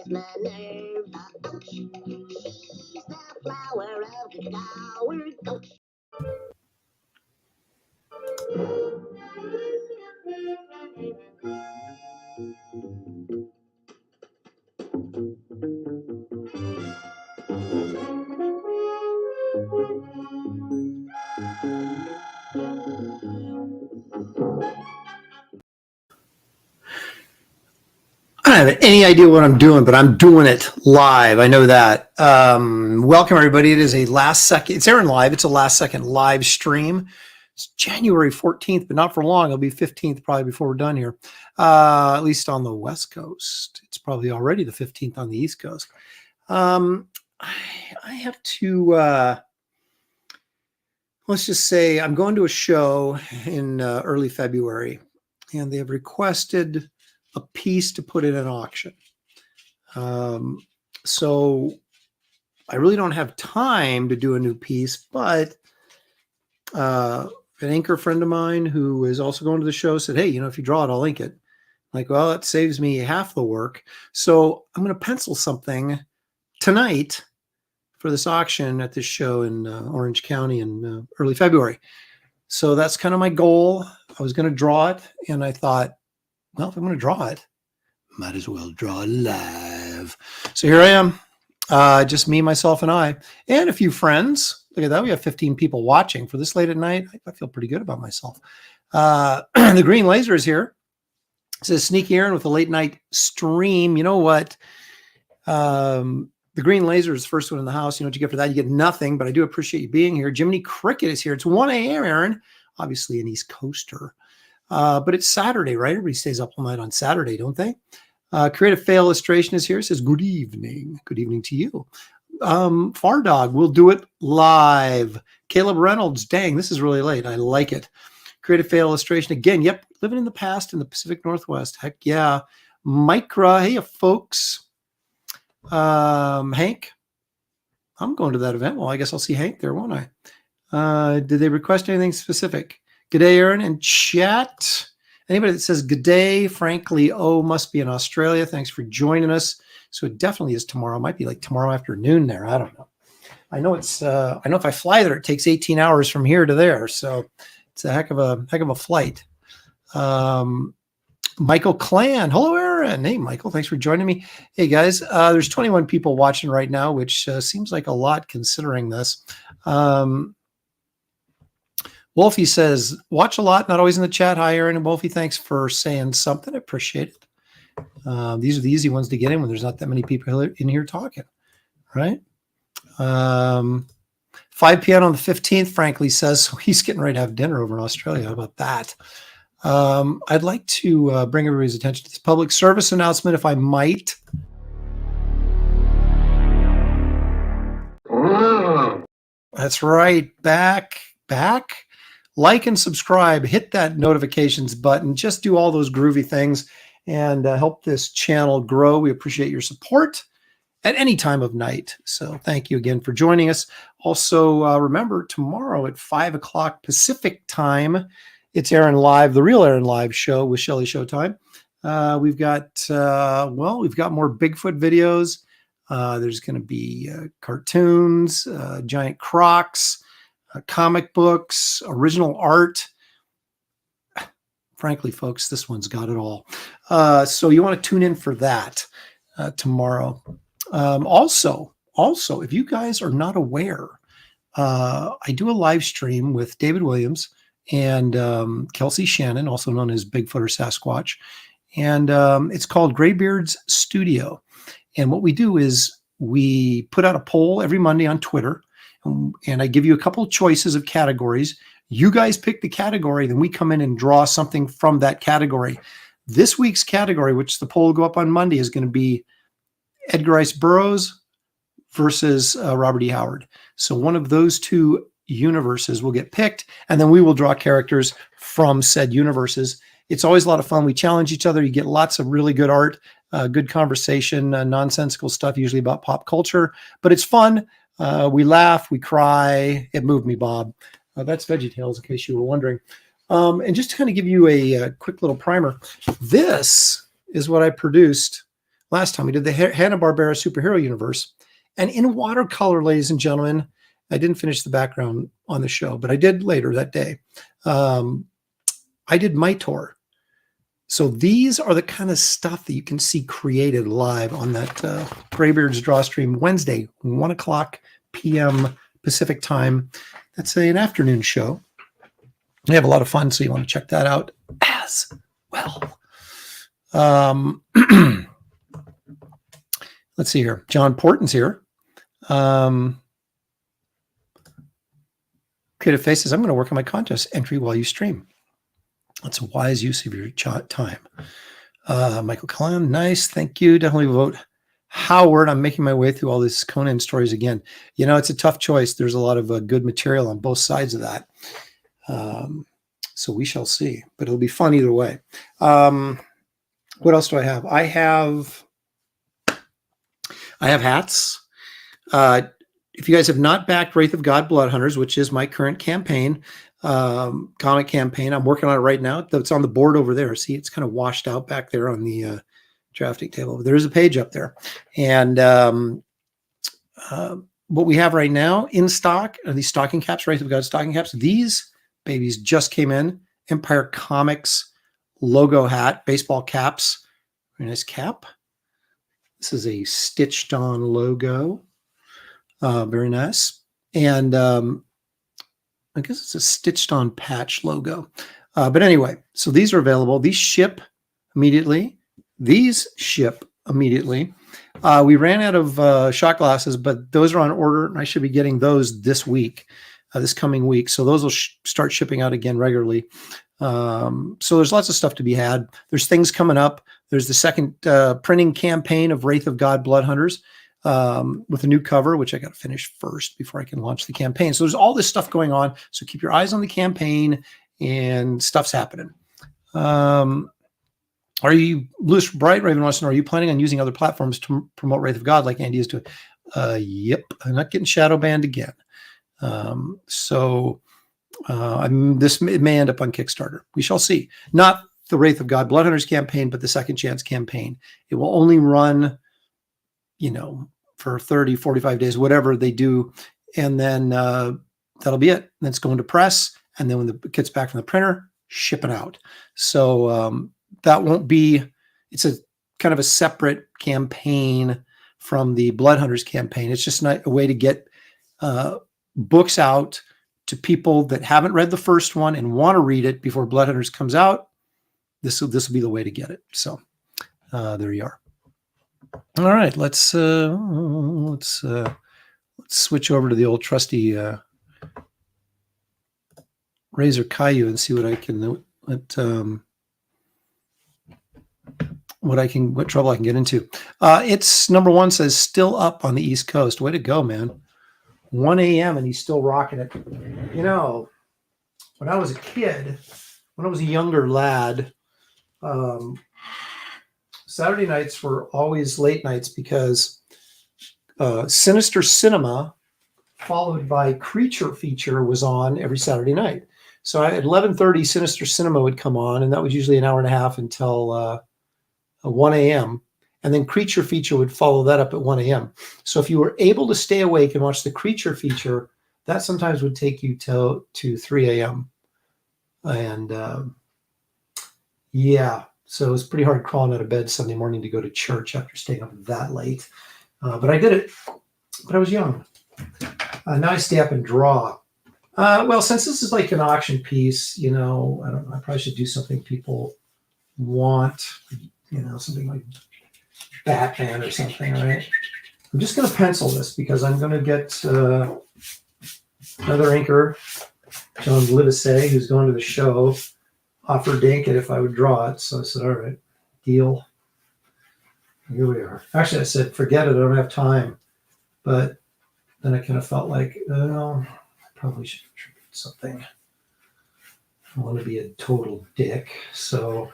is Minerva Oak. She's the flower of the Gower Gulch. I don't have any idea what I'm doing, but I'm doing it live. I know that. Welcome, everybody. It is a last second. It's Aaron Live. It's a last second live stream. It's January 14th, but not for long. It'll be 15th probably before we're done here, at least on the West Coast. It's probably already the 15th on the East Coast. I have to, let's just say I'm going to a show in early February, and they have requested a piece to put in an auction. So I really don't have time to do a new piece, but an anchor friend of mine who is also going to the show said, hey, if you draw it, I'll ink it. I'm like, well, it saves me half the work. So I'm going to pencil something tonight for this auction at this show in Orange County in early February. So that's kind of my goal. I was going to draw it, and I thought, well, if I'm going to draw it, might as well draw live. So here I am, just me, myself, and I, and a few friends. Look at that. We have 15 people watching for this late at night. I feel pretty good about myself. The green laser is here. It says Sneaky Aaron with a late night stream. You know what? The green laser is the first one in the house. You know what you get for that? You get nothing, but I do appreciate you being here. Jiminy Cricket is here. It's 1 a.m., Aaron. Obviously an East Coaster. But it's Saturday, right? Everybody stays up all night on Saturday, don't they? Creative Fail Illustration is here. It says, good evening. Good evening to you. Far Dog, we'll do it live. Caleb Reynolds, dang, this is really late. I like it. Creative Fail Illustration again. Yep, living in the past in the Pacific Northwest. Heck yeah. Micra, hey, folks. Hank, I'm going to that event. Well, I guess I'll see Hank there, won't I? Did they request anything specific? G'day, Aaron, and chat. Anybody that says g'day, frankly, must be in Australia. Thanks for joining us. So it definitely is tomorrow. It might be like tomorrow afternoon there. I don't know. I know it's. I know if I fly there, it takes 18 hours from here to there. So it's a heck of a flight. Michael Clan. Hello, Aaron. Hey, Michael. Thanks for joining me. Hey, guys. There's 21 people watching right now, which seems like a lot considering this. Wolfie says, watch a lot, not always in the chat. Hi, Aaron and Wolfie. Thanks for saying something. I appreciate it. These are the easy ones to get in when there's not that many people in here talking, right? 5 p.m. on the 15th, frankly, says, so he's getting ready to have dinner over in Australia. How about that? I'd like to bring everybody's attention to this public service announcement, if I might. That's right. Back. Like and subscribe, hit that notifications button, just do all those groovy things and help this channel grow. We appreciate your support at any time of night. So thank you again for joining us. Also, remember tomorrow at 5 o'clock Pacific time, it's Aaron Live, the real Aaron Live show with Shelly Showtime. We've got more Bigfoot videos. There's going to be cartoons, giant crocs, comic books, original art. Frankly, folks, this one's got it all. So you want to tune in for that tomorrow. Also, if you guys are not aware, I do a live stream with David Williams and Kelsey Shannon, also known as Bigfoot or Sasquatch. And it's called Graybeard's Studio. And what we do is we put out a poll every Monday on Twitter. And I give you a couple of choices of categories. You guys pick the category, then we come in and draw something from that category. This week's category, which the poll will go up on Monday, is going to be Edgar Rice Burroughs versus Robert E. Howard. So one of those two universes will get picked, and then we will draw characters from said universes. It's always a lot of fun. We challenge each other. You get lots of really good art, good conversation, nonsensical stuff, usually about pop culture, but it's fun. We laugh, we cry. It moved me, Bob. That's VeggieTales, in case you were wondering. And just to kind of give you a quick little primer, this is what I produced last time. We did the Hanna-Barbera superhero universe. And in watercolor, ladies and gentlemen, I didn't finish the background on the show, but I did later that day. I did Mytor. So these are the kind of stuff that you can see created live on that Graybeard's Draw Stream Wednesday, 1 o'clock p.m. Pacific time. That's an afternoon show. We have a lot of fun, so you want to check that out as well. Let's see here. John Porton's here. Creative Face says, I'm going to work on my contest entry while you stream. That's a wise use of your time. Michael Cullen, nice. Thank you. Definitely vote Howard. I'm making my way through all these Conan stories again. You know, it's a tough choice. There's a lot of good material on both sides of that. So we shall see, but it'll be fun either way. What else do I have? I have hats. If you guys have not backed Wraith of God Blood Hunters, which is my current campaign, comic campaign, I'm working on it right now. It's on the board over there. See, it's kind of washed out back there on the drafting table. There is a page up there. And what we have right now in stock are these stocking caps, Wraith of God stocking caps. These babies just came in. Empire Comics logo hat, baseball caps. Very nice cap. This is a stitched on logo. Very nice. And I guess it's a stitched on patch logo. But anyway, so these are available. These ship immediately. These ship immediately. We ran out of shot glasses, but those are on order, and I should be getting those this week, this coming week. So those will start shipping out again regularly. So there's lots of stuff to be had. There's things coming up. There's the second printing campaign of Wraith of God Blood Hunters with a new cover, which I got to finish first before I can launch the campaign. So there's all this stuff going on. So keep your eyes on the campaign, and stuff's happening. Are you, Lewis Bright Raven wants to know, are you planning on using other platforms to promote Wraith of God like Andy is doing? Yep. I'm not getting shadow banned again. This may end up on Kickstarter. We shall see. Not the Wraith of God Blood Hunters campaign, but the Second Chance campaign. It will only run, for 30, 45 days, whatever they do. And then that'll be it. Then it's going to press. And then when it gets back from the printer, ship it out. So that won't be, it's a kind of a separate campaign from the Blood Hunters campaign. It's just not a way to get books out to people that haven't read the first one and want to read it before Blood Hunters comes out. This will be the way to get it. So there you are. All right, let's switch over to the old trusty Razor Caillou and see what I can what trouble I can get into. It's number one says still up on the East Coast. Way to go, man. 1 a.m. and he's still rocking it. When I was a kid, when I was a younger lad, Saturday nights were always late nights because Sinister Cinema, followed by Creature Feature, was on every Saturday night. So at 11:30, Sinister Cinema would come on, and that was usually an hour and a half until 1 a.m. And then Creature Feature would follow that up at 1 a.m. So if you were able to stay awake and watch the Creature Feature, that sometimes would take you to 3 a.m. And so it was pretty hard crawling out of bed Sunday morning to go to church after staying up that late. But I did it. But I was young. Now I stay up and draw. Well, since this is like an auction piece, I don't know. I probably should do something people want, something like Batman or something, right? I'm just going to pencil this because I'm going to get another inker, John Livesey, who's going to the show, offered to ink it if I would draw it. So I said, all right, deal. Here we are. Actually, I said, forget it. I don't have time. But then I kind of felt like, I probably should contribute something. I want to be a total dick. So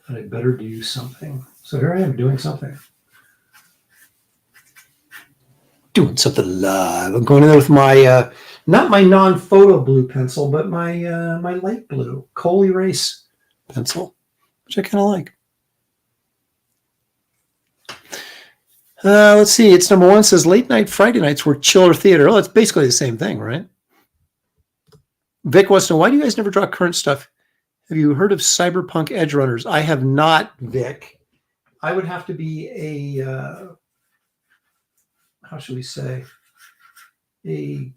I'd better do something. So here I am doing something. Doing something live. I'm going in there with my, not my non-photo blue pencil, but my light blue Kohl Erase pencil, which I kind of like. Let's see. It's number one. Says late night Friday nights were chiller theater. Oh, it's basically the same thing, right? Vic wants to know, why do you guys never draw current stuff? Have you heard of cyberpunk edge runners? I have not, Vic. I would have to be a, how should we say, a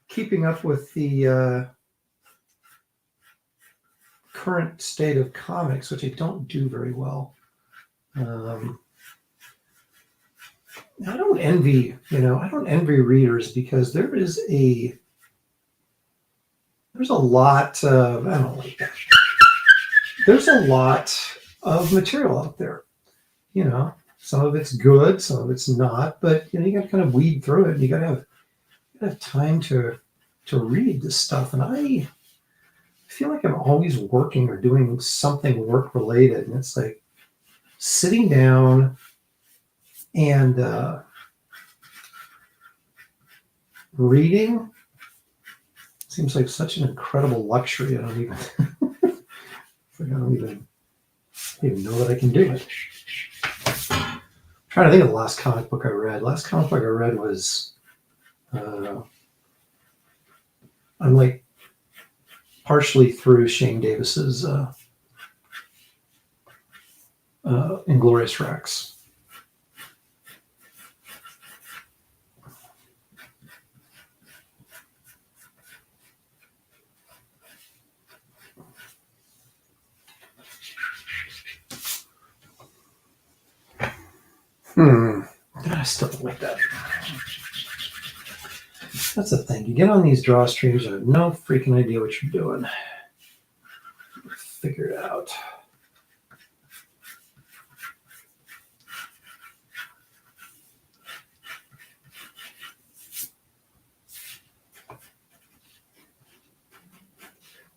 keeping up with the current state of comics, which I don't do very well. I don't envy readers, because there's a lot of, I don't like that. There's a lot of material out there. Some of it's good, some of it's not, but you got to kind of weed through it, and you got to have time to read this stuff. And I feel like I'm always working or doing something work related, and it's like sitting down and reading seems like such an incredible luxury. I don't even know that I can do it. I'm trying to think of the last comic book I read. Last comic book I read was I'm like partially through Shane Davis's Inglorious Rex. I still don't like that. That's the thing. You get on these draw streams, you have no freaking idea what you're doing. Figure it out.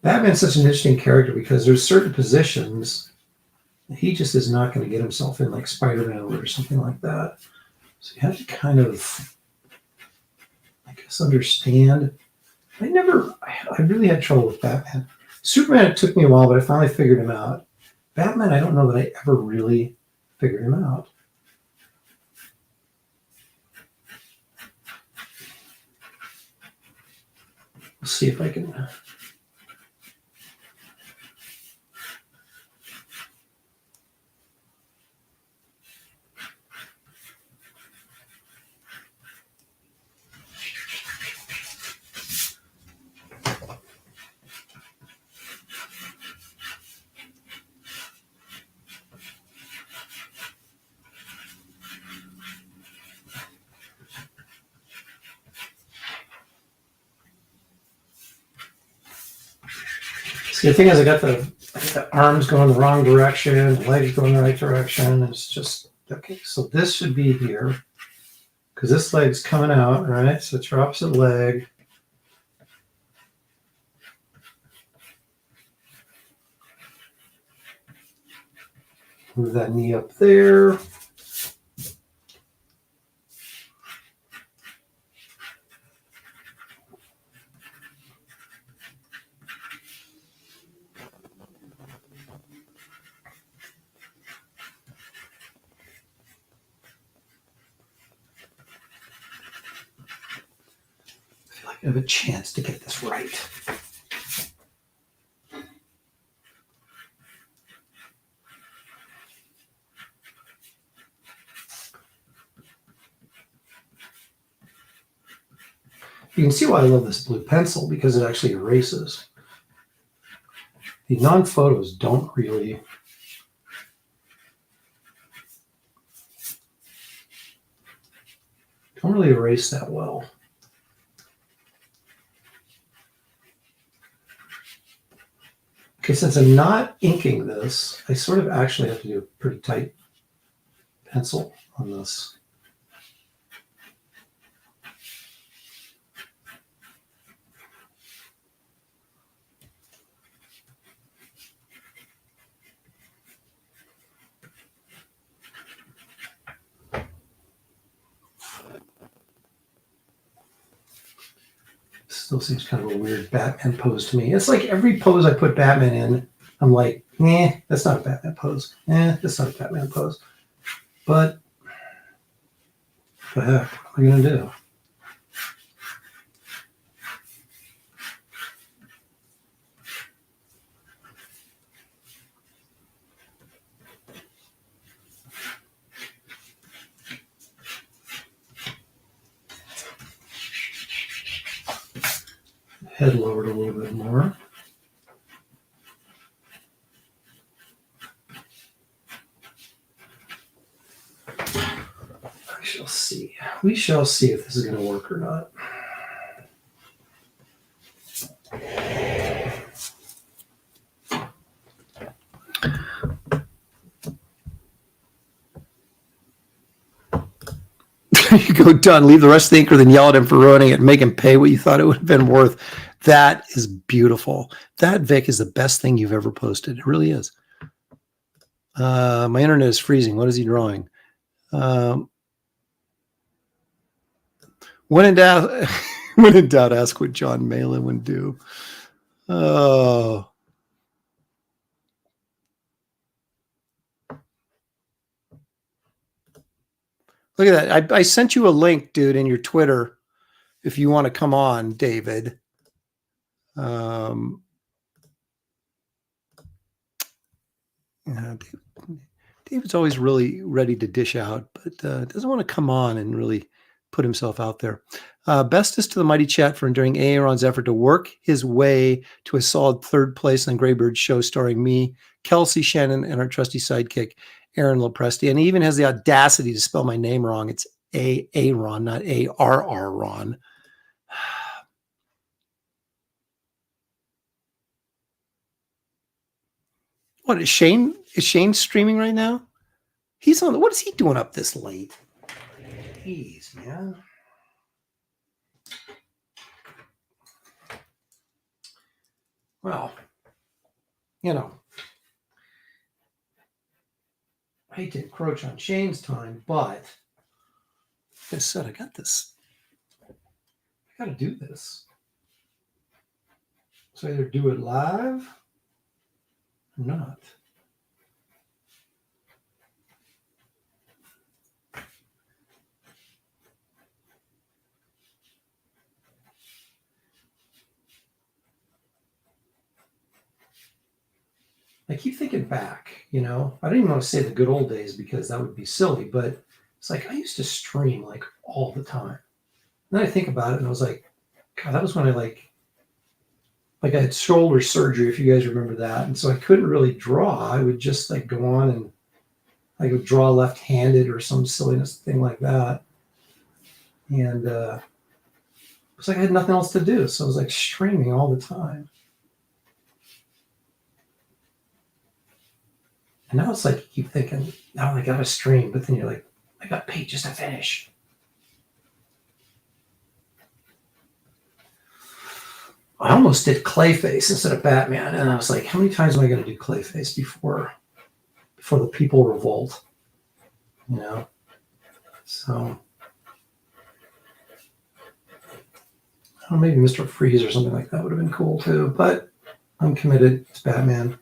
Batman's such an interesting character because there's certain positions he just is not going to get himself in, like Spider-Man or something like that. So you have to kind of, I guess, understand. I really had trouble with Batman. Superman, it took me a while, but I finally figured him out. Batman, I don't know that I ever really figured him out. We'll see if I can. See, the thing is, I got the arms going the wrong direction, the legs going the right direction. It's just, okay, so this should be here, because this leg's coming out, right? So it's your opposite leg. Move that knee up there. I have a chance to get this right. You can see why I love this blue pencil, because it actually erases. The non-photos don't really erase that well. Okay, since I'm not inking this, I sort of actually have to do a pretty tight pencil on this. Still seems kind of a weird Batman pose to me. It's like every pose I put Batman in I'm like, that's not a Batman pose. That's not a Batman pose. But what the heck? What am I going to do? Head lowered a little bit more. I shall see. We shall see if this is going to work or not. There you go, done. Leave the rest of the anchor, then yell at him for ruining it and make him pay what you thought it would have been worth. That is beautiful. That, Vic, is the best thing you've ever posted. It really is. My internet is freezing. What is he drawing? When in doubt, ask what John Malin would do. Oh. Look at that. I sent you a link, dude, in your Twitter if you want to come on, David. David's always really ready to dish out, but doesn't want to come on and really put himself out there. Bestest to the Mighty Chat for enduring Aaron's effort to work his way to a solid third place on Graybird's show starring me, Kelsey Shannon, and our trusty sidekick, Aaron Lopresti. And he even has the audacity to spell my name wrong. It's Aaron, not A-R-R Ron. What is Shane? Is Shane streaming right now? He's on. What is he doing up this late? Jeez, man. Well, you know, I hate to encroach on Shane's time, but like I said, I got this. I got to do this. So either do it live or not. I keep thinking back, you know, I don't even want to say the good old days because that would be silly, but it's like I used to stream like all the time. And then I think about it and I was like, God, that was when I like I had shoulder surgery, if you guys remember that. And so I couldn't really draw. I would just like go on and I would draw left-handed or some silliness thing like that. And it was like I had nothing else to do. So I was like streaming all the time. And now it's like you keep thinking, now I got to stream, but then you're like, I got paid just to finish. I almost did Clayface instead of Batman, and I was like, how many times am I going to do Clayface before the people revolt? You know? So, maybe Mr. Freeze or something like that would have been cool too, but I'm committed. It's Batman.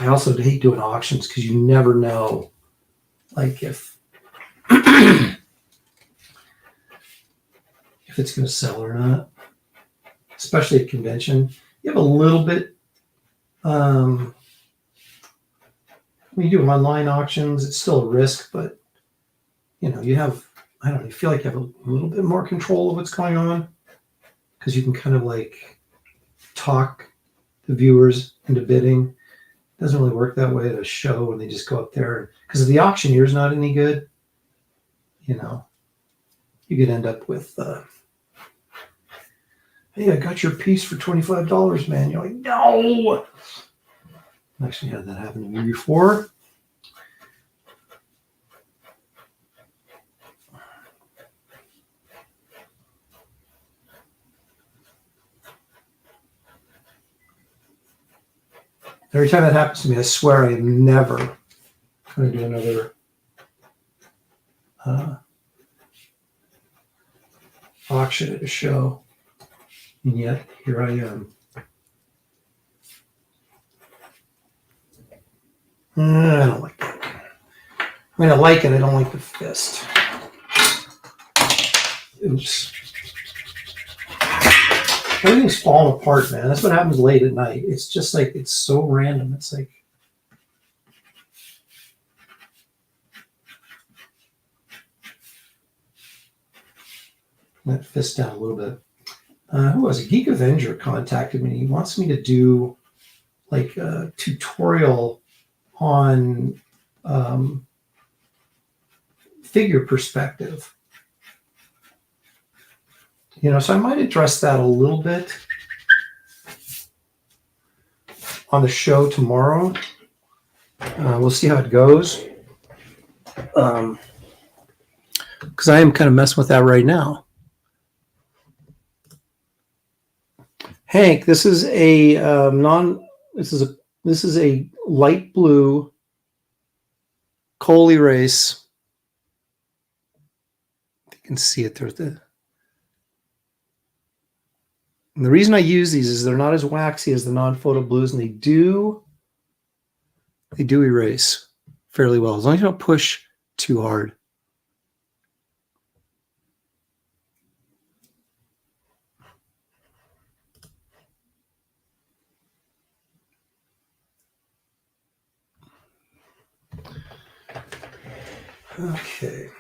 I also hate doing auctions because you never know, like if it's going to sell or not, especially at convention. You have a little bit, when you do online auctions, it's still a risk, but you know, you have, I don't know, you feel like you have a little bit more control of what's going on because you can kind of like talk the viewers into bidding. It doesn't really work that way at a show when they just go up there because if the auctioneer's not any good, you know, you could end up with, hey, I got your piece for $25, man. You're like, no. I actually had that happen to me before. Every time that happens to me, I swear I am never going to do another auction at a show. And yet, here I am. I don't like that. I mean, I like it. I don't like the fist. Oops. Everything's falling apart, man. That's what happens late at night. It's just like, it's so random. It's like, that fist down a little bit. Who was it? Geek Avenger contacted me. He wants me to do like a tutorial on figure perspective. You know, so I might address that a little bit on the show tomorrow. We'll see how it goes. Because I am kind of messing with that right now. Hank, this is a this is a light blue coal erase. You can see it there. And the reason I use these is they're not as waxy as the non-photo blues, and they do erase fairly well as long as you don't push too hard. Okay.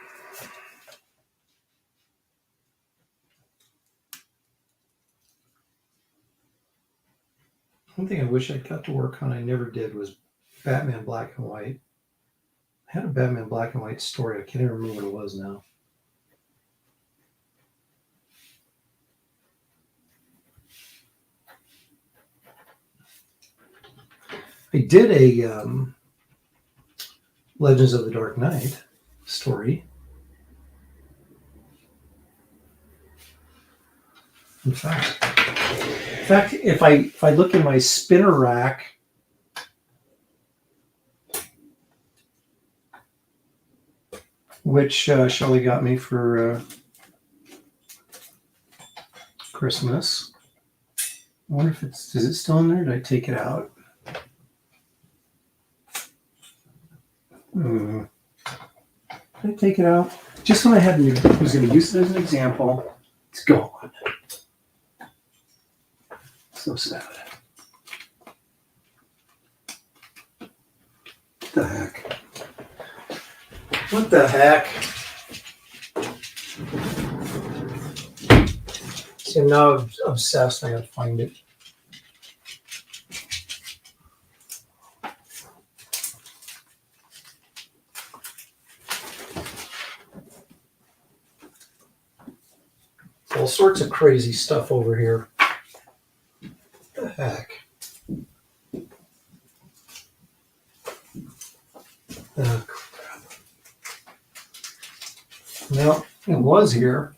One thing I wish I got to work on, I never did, was Batman Black and White. I had a Batman Black and White story. I can't even remember what it was now. I did a Legends of the Dark Knight story. In fact, if I look in my spinner rack, which Shelley got me for Christmas. I wonder if is it still in there? Did I take it out? Did I take it out? Just when I was going to use it as an example, it's gone. So sad. What the heck? What the heck? See, I'm now obsessed. I gotta find it. All sorts of crazy stuff over here. What the heck? Oh, crap. Well, it was here.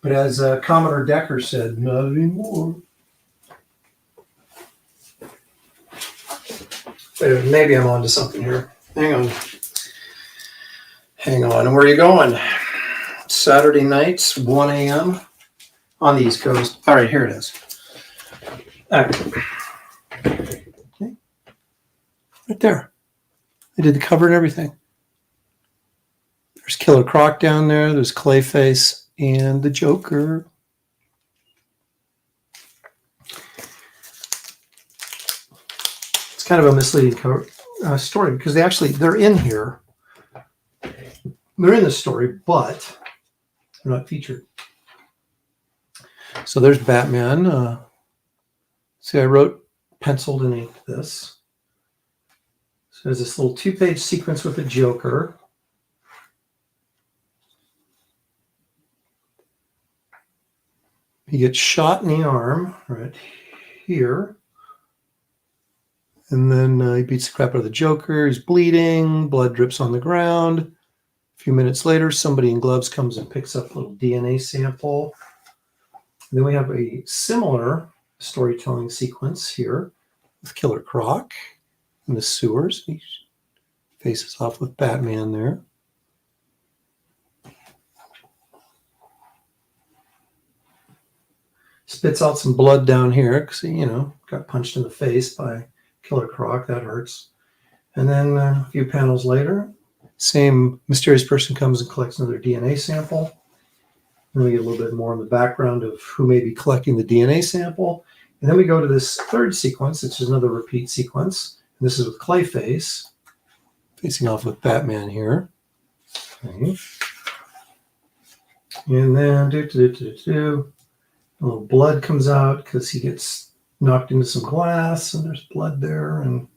But as Commodore Decker said, not anymore. Wait, maybe I'm onto something here. Hang on. And where are you going? Saturday nights, 1 a.m. on the East Coast. All right, here it is. All right. Okay. Right there. I did the cover and everything. There's Killer Croc down there. There's Clayface and the Joker. It's kind of a misleading cover, story because they're in here. They're in the story, but they're not featured. So there's Batman. See, I penciled and inked this. So there's this little 2-page sequence with the Joker. He gets shot in the arm right here. And then he beats the crap out of the Joker. He's bleeding. Blood drips on the ground. A few minutes later, somebody in gloves comes and picks up a little DNA sample. And then we have a similar storytelling sequence here with Killer Croc in the sewers. He faces off with Batman there. spits out some blood down here because he, got punched in the face by Killer Croc. That hurts. And then a few panels later, same mysterious person comes and collects another DNA sample. And we get a little bit more in the background of who may be collecting the DNA sample. And then we go to this third sequence, which is another repeat sequence. And this is with Clayface, facing off with Batman here. Okay. And then a little blood comes out because he gets knocked into some glass, and there's blood there. And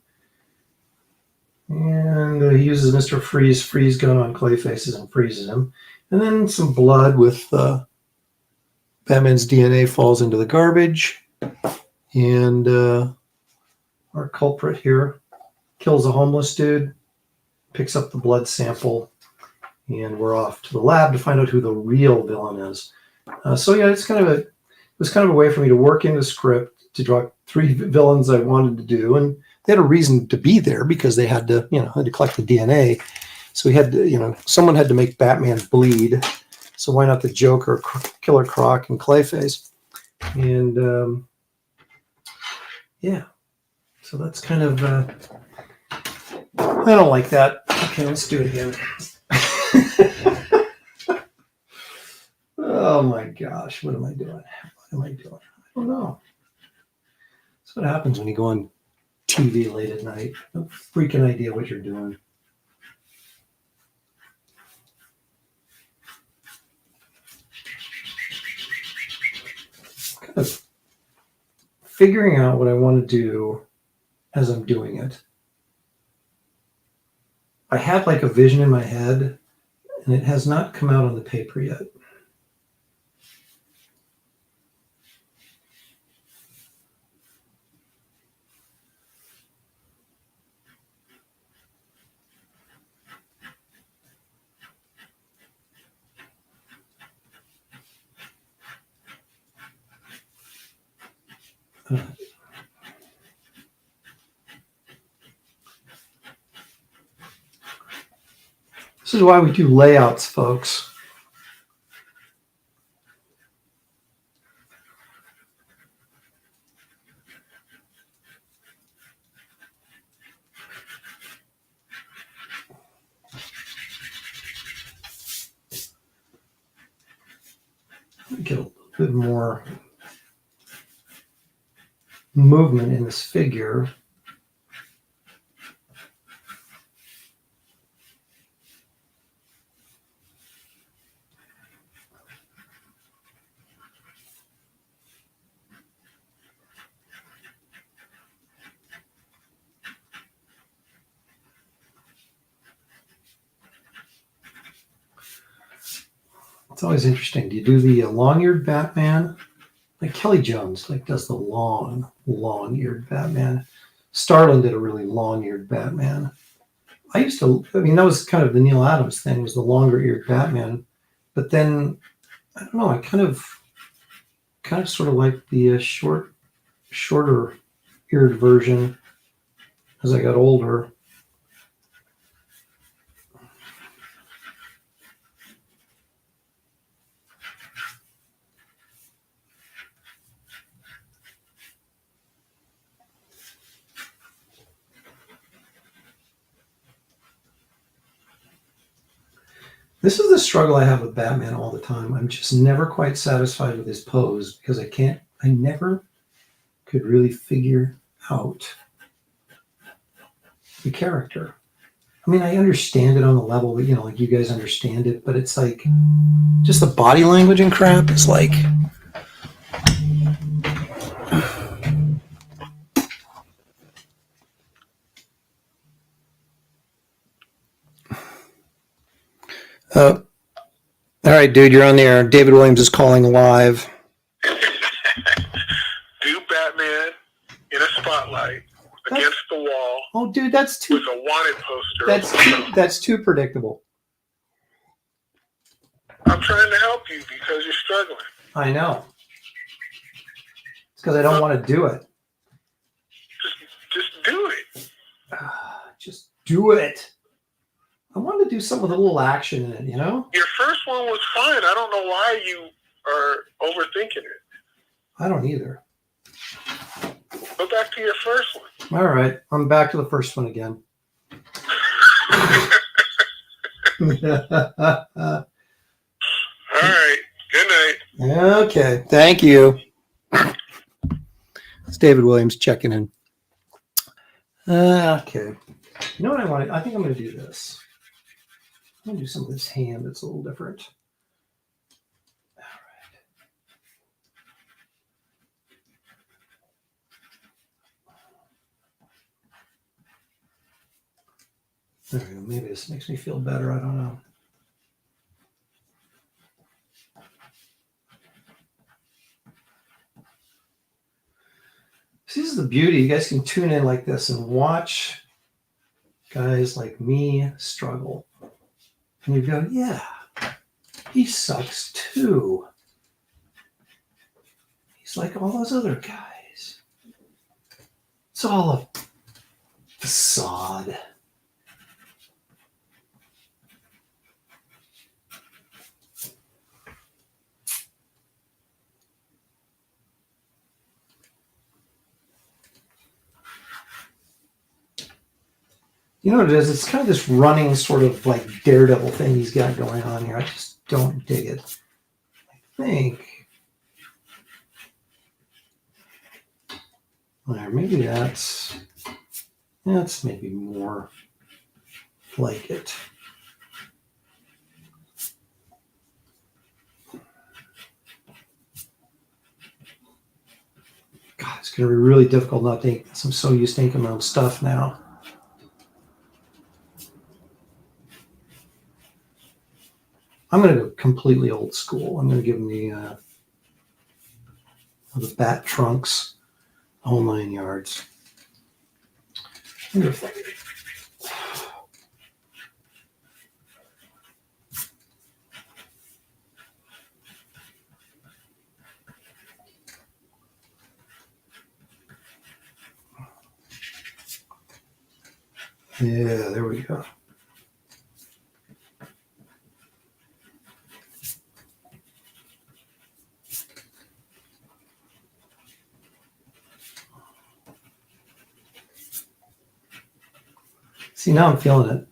he uses Mr. Freeze gun on Clayface and freezes him. And then some blood with Batman's DNA falls into the garbage. And our culprit here kills a homeless dude, picks up the blood sample, and we're off to the lab to find out who the real villain is. So yeah, it was kind of a way for me to work in the script to draw 3 villains I wanted to do, and they had a reason to be there because they had to collect the DNA. So we had to, someone had to make Batman bleed. So why not the Joker, Killer Croc, and Clayface? And yeah, so that's kind of. I don't like that. Okay, let's do it again. Oh my gosh, what am I doing? I don't know. That's what happens when you go on TV late at night. No freaking idea what you're doing. Kind of figuring out what I want to do as I'm doing it. I had like a vision in my head, and it has not come out on the paper yet. This is why we do layouts, folks. Get a little bit more movement in this figure. It's always interesting. Do you do the long-eared Batman? Like Kelly Jones, does the long-eared Batman. Starlin did a really long-eared Batman. That was kind of the Neil Adams thing, was the longer-eared Batman. But then, I don't know, I kind of sort of like the shorter-eared version as I got older. This is the struggle I have with Batman all the time. I'm just never quite satisfied with his pose because I never could really figure out the character. I mean, I understand it on the level that, like you guys understand it, but it's like just the body language and crap is like. All right, dude, you're on the air. David Williams is calling live. Do Batman in a spotlight against the wall. Oh, dude, that's too. With a wanted poster. That's too predictable. I'm trying to help you because you're struggling. I know. It's because I don't want to do it. Just do it. Just do it. I wanted to do something with a little action in it, Your first one was fine. I don't know why you are overthinking it. I don't either. Go back to your first one. All right. I'm back to the first one again. All right. Good night. Okay. Thank you. It's David Williams checking in. Okay. You know what I want? I think I'm going to do this. I'm going to do some of this hand that's a little different. All right. There we go. Maybe this makes me feel better. I don't know. See, this is the beauty. You guys can tune in like this and watch guys like me struggle. And you go, yeah, he sucks too. He's like all those other guys. It's all a facade. You know what it is? It's kind of this running sort of like daredevil thing he's got going on here. I just don't dig it. I think. Or maybe that's maybe more like it. God, it's going to be really difficult not to ink this. I'm so used to inking my own stuff now. I'm going to go completely old school. I'm going to give him the bat trunks, whole 9 yards. Yeah, there we go. See, now I'm feeling it.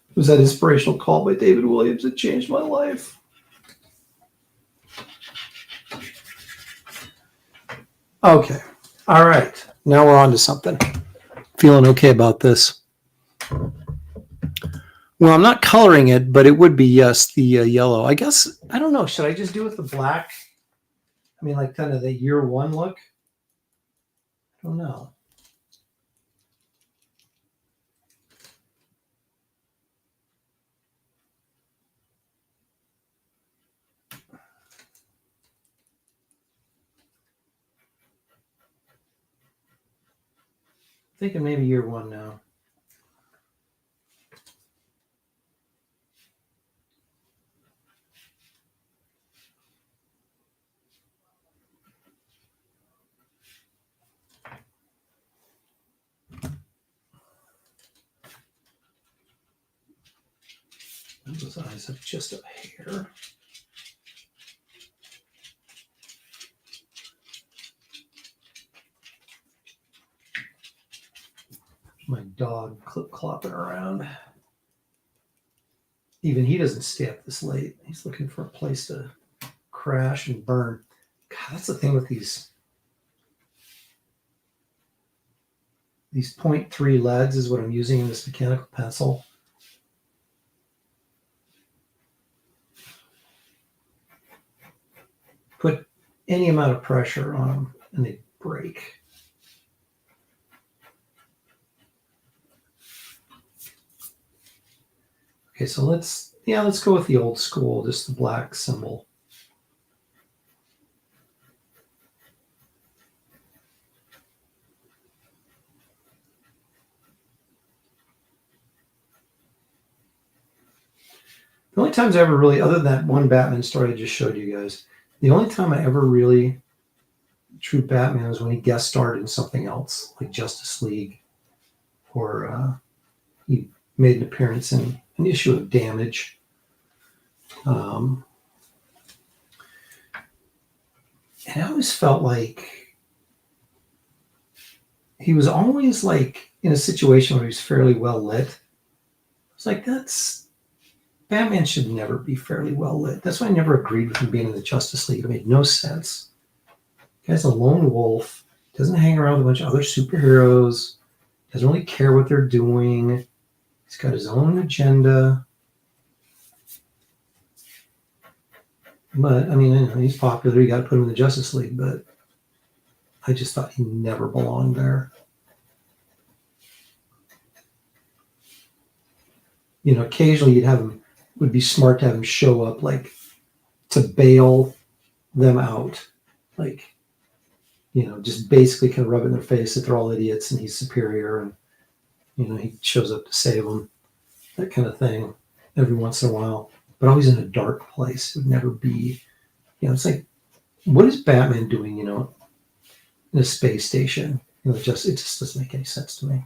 It was that inspirational call by David Williams that changed my life. Okay. All right. Now we're on to something. Feeling okay about this. Well, I'm not coloring it, but it would be, yes, the yellow. I guess, I don't know. Should I just do it with the black? I mean, like kind of the year one look? I don't know. Thinking maybe year one now. Those eyes have just a hair. My dog clip-clopping around. Even he doesn't stay up this late. He's looking for a place to crash and burn. God, that's the thing with these 0.3 leads is what I'm using in this mechanical pencil. Put any amount of pressure on them and they break. Okay, so let's go with the old school, just the black symbol. The only times I ever really, other than that one Batman story I just showed you guys, the only time I ever really drew Batman was when he guest starred in something else, like Justice League, or he made an appearance in an issue of Damage. And I always felt like he was always like in a situation where he was fairly well lit. It's like, Batman should never be fairly well lit. That's why I never agreed with him being in the Justice League. It made no sense. The guy's a lone wolf, doesn't hang around with a bunch of other superheroes, doesn't really care what they're doing. He's got his own agenda. But, I mean, he's popular. You got to put him in the Justice League, but I just thought he never belonged there. You know, occasionally would be smart to have him show up, like, to bail them out. Like, you know, just basically kind of rub it in their face that they're all idiots and he's superior, and, you know, he shows up to save them, that kind of thing, every once in a while. But always in a dark place. It would never be, you know, it's like, what is Batman doing, you know, in a space station? You know, it just doesn't make any sense to me.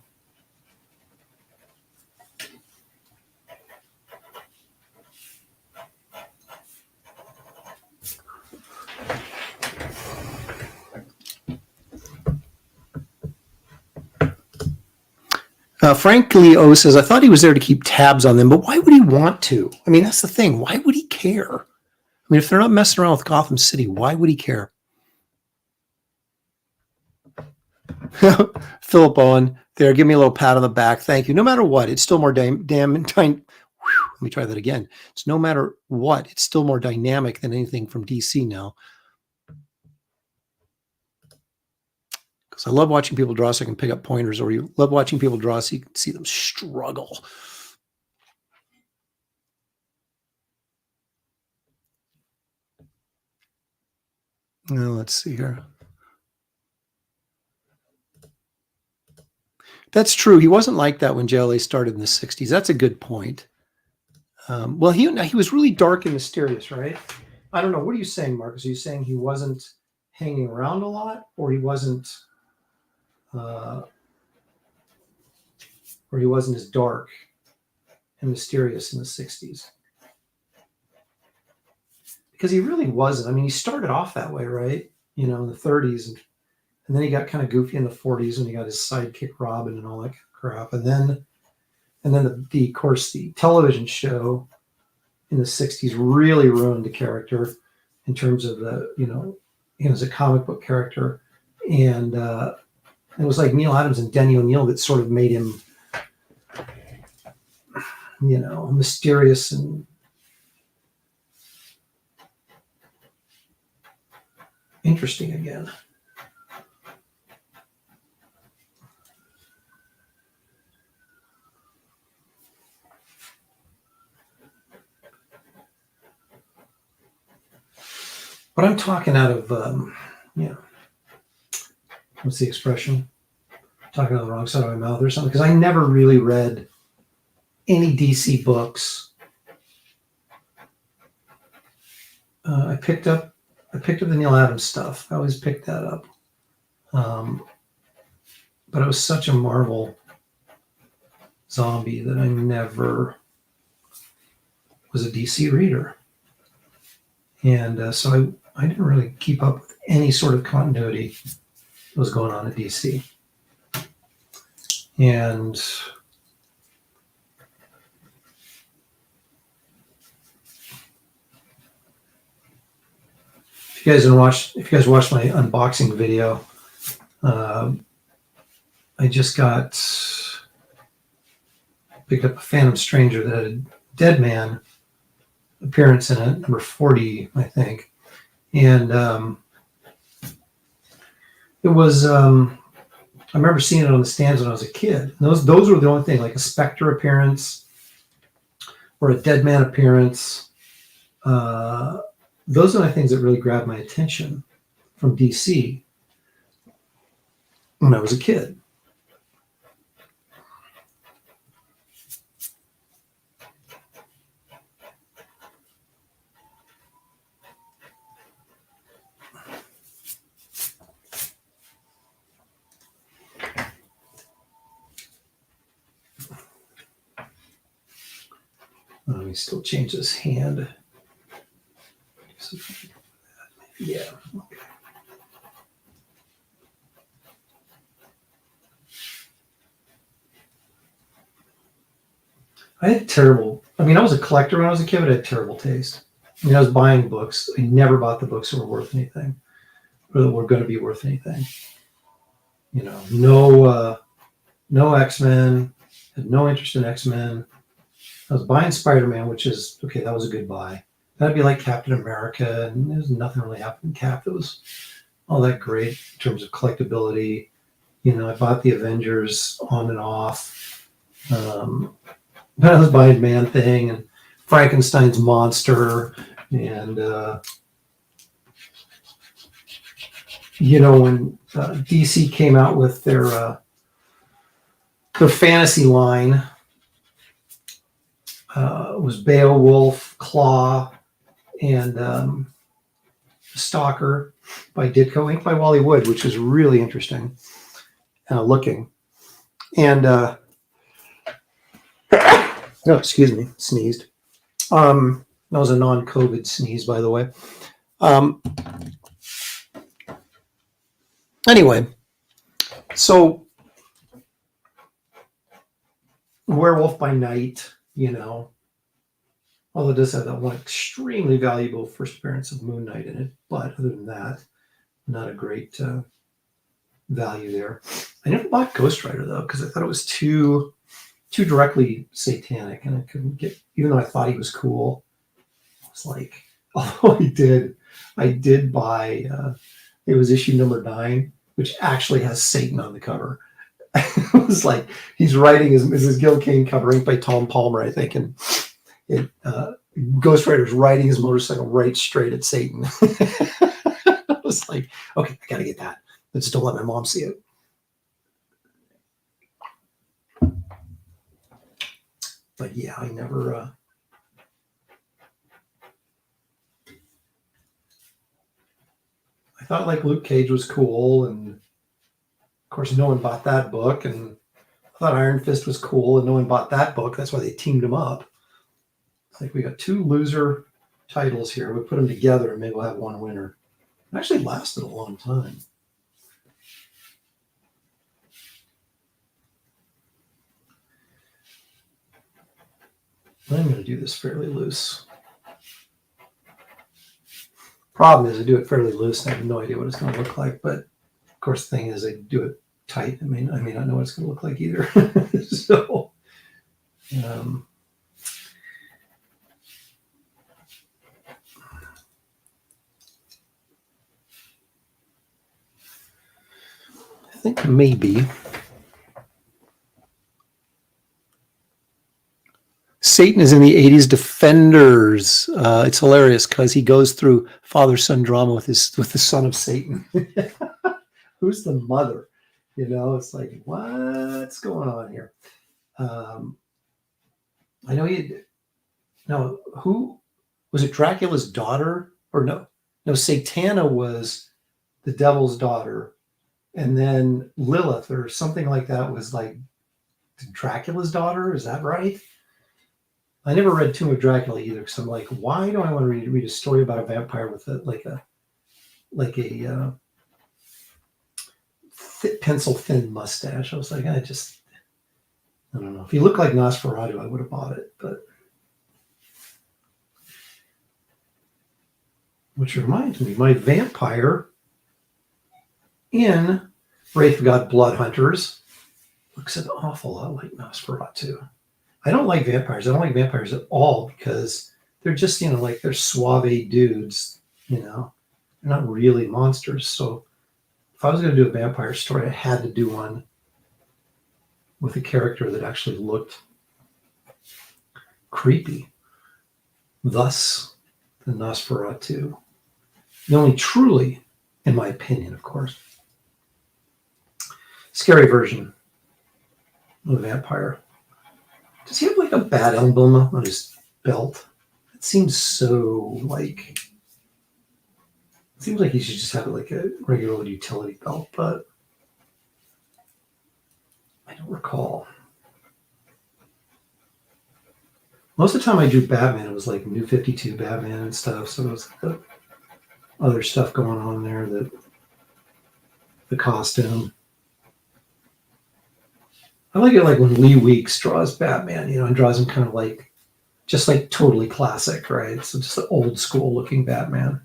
Frankly, O says, I thought he was there to keep tabs on them, but why would he want to? I mean, that's the thing. Why would he care? I mean, if they're not messing around with Gotham City, why would he care? Philip Owen, there, give me a little pat on the back. Thank you. No matter what, it's still more let me try that again. It's no matter what, it's still more dynamic than anything from DC now. Because I love watching people draw so I can pick up pointers, or you love watching people draw so you can see them struggle. Now, let's see here. That's true. He wasn't like that when JLA started in the 60s. That's a good point. Well, he was really dark and mysterious, right? I don't know. What are you saying, Marcus? Are you saying he wasn't hanging around a lot, or he wasn't as dark and mysterious in the 60s? Because he really wasn't. I mean, he started off that way, right? You know, in the 30s, and then he got kind of goofy in the 40s when he got his sidekick Robin and all that kind of crap. And then of course, the television show in the 60s really ruined the character in terms of him as a comic book character. And it was like Neil Adams and Denny O'Neil that sort of made him, you know, mysterious and interesting again. But I'm talking out of, what's the expression? Talking out of the wrong side of my mouth or something, because I never really read any DC books. I picked up the Neil Adams stuff. I always picked that up. But I was such a Marvel zombie that I never was a DC reader. And so I didn't really keep up with any sort of continuity that was going on at DC. And if you guys watched my unboxing video, I just picked up a Phantom Stranger that had a Dead Man appearance in it, number 40, I think. And it was, I remember seeing it on the stands when I was a kid. And those were the only thing, like a Spectre appearance or a Dead Man appearance. Those are the things that really grabbed my attention from DC when I was a kid. Let me still change this hand. Yeah. Okay. I had terrible. I mean, I was a collector when I was a kid, but I had terrible taste. I mean, I was buying books. I never bought the books that were worth anything, or that were going to be worth anything. You know, no X-Men. Had no interest in X-Men. I was buying Spider-Man, which is okay. That was a good buy. That'd be like Captain America, and there's nothing really happened in Cap that was all that great in terms of collectability. You know, I bought the Avengers on and off. But I was buying Man-Thing and Frankenstein's monster, and you know, when DC came out with their fantasy line, was Beowulf, Claw, and Stalker by Ditko, inked by Wally Wood, which is really interesting looking. And oh, excuse me, sneezed. That was a non-COVID sneeze, by the way. Anyway, so Werewolf by Night, you know, although it does have that one extremely valuable first appearance of Moon Knight in it, but other than that, not a great value there. I never bought Ghost Rider though, because I thought it was too directly satanic, and I couldn't get. Even though I thought he was cool, I was like, oh, I did buy. It was issue number 9, which actually has Satan on the cover. It was like he's writing his Gil Kane cover, inked by Tom Palmer, I think, and Ghost Rider's riding his motorcycle right straight at Satan. I was like, okay, I gotta get that. But just don't let my mom see it. But yeah, I never. I thought like Luke Cage was cool, and of course, no one bought that book. And I thought Iron Fist was cool, and no one bought that book. That's why they teamed them up. It's like we got 2 loser titles here. We put them together, and maybe we'll have one winner. It actually lasted a long time. I'm going to do this fairly loose. Problem is, I do it fairly loose, and I have no idea what it's going to look like. But of course, the thing is, I do it tight. I may not know what it's going to look like either. So, I think maybe Satan is in the 80s Defenders. It's hilarious because he goes through father-son drama with the son of Satan. Who's the mother? You know, it's like, what's going on here? I know who was it? Dracula's daughter, or no, Satana was the devil's daughter, and then Lilith or something like that was like Dracula's daughter. Is that right? I never read Tomb of Dracula either, because I'm like, why do I want to read a story about a vampire with a pencil thin mustache? I was like, I don't know. If he looked like Nosferatu, I would have bought it. But which reminds me, my vampire in Wraith of God Blood Hunters looks an awful lot like Nosferatu. I don't like vampires. I don't like vampires at all because they're just, like they're suave dudes, They're not really monsters. So if I was going to do a vampire story, I had to do one with a character that actually looked creepy. Thus, the Nosferatu. The only truly, in my opinion, of course, scary version of a vampire. Does he have like a bat emblem on his belt? It seems so like. It seems like he should just have like a regular utility belt, but I don't recall. Most of the time I drew Batman, it was like New 52 Batman and stuff, so it was the other stuff going on there, the costume. I like it like when Lee Weeks draws Batman, and draws him kind of like, just like totally classic, right? So just the old school looking Batman.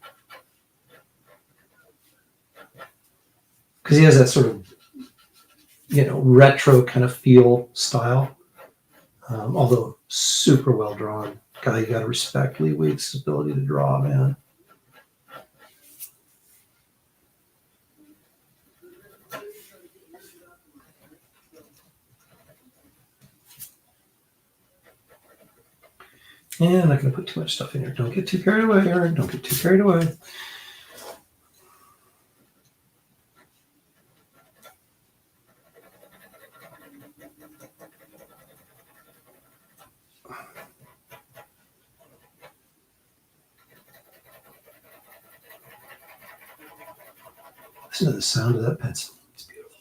Because he has that sort of, retro kind of feel style. Although super well drawn. Guy, you got to respect Lee Weeks' ability to draw, man. And I'm not going to put too much stuff in here. Don't get too carried away, Aaron. Don't get too carried away. Listen to the sound of that pencil. It's beautiful.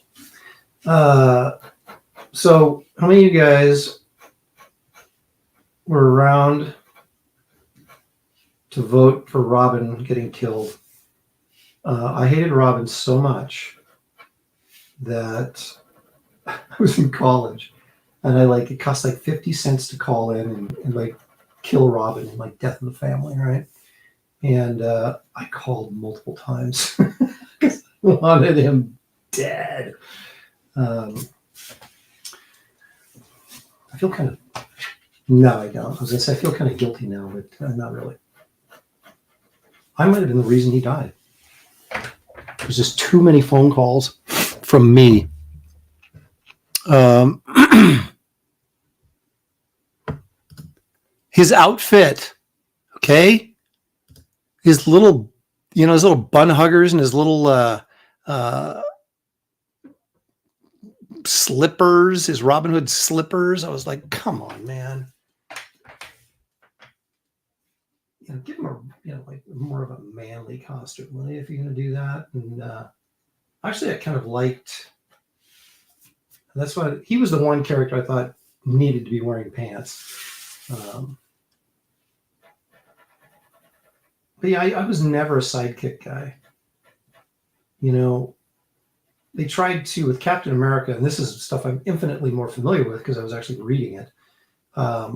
So how many of you guys were around to vote for Robin getting killed? I hated Robin so much that I was in college, and it cost like 50 cents to call in and like kill Robin in like Death of the Family, right? And I called multiple times because I wanted him dead. I feel kind of, no, I don't. I was gonna say I feel kind of guilty now, but not really. I might have been the reason he died. There's just too many phone calls from me. His outfit, okay? His little bun huggers and his little slippers, his Robin Hood slippers. I was like, come on, man. Give him like more of a manly costume, will you, if you're going to do that. And actually, I kind of liked. That's why he was the one character I thought needed to be wearing pants. But yeah, I was never a sidekick guy. They tried to with Captain America, and this is stuff I'm infinitely more familiar with because I was actually reading it. But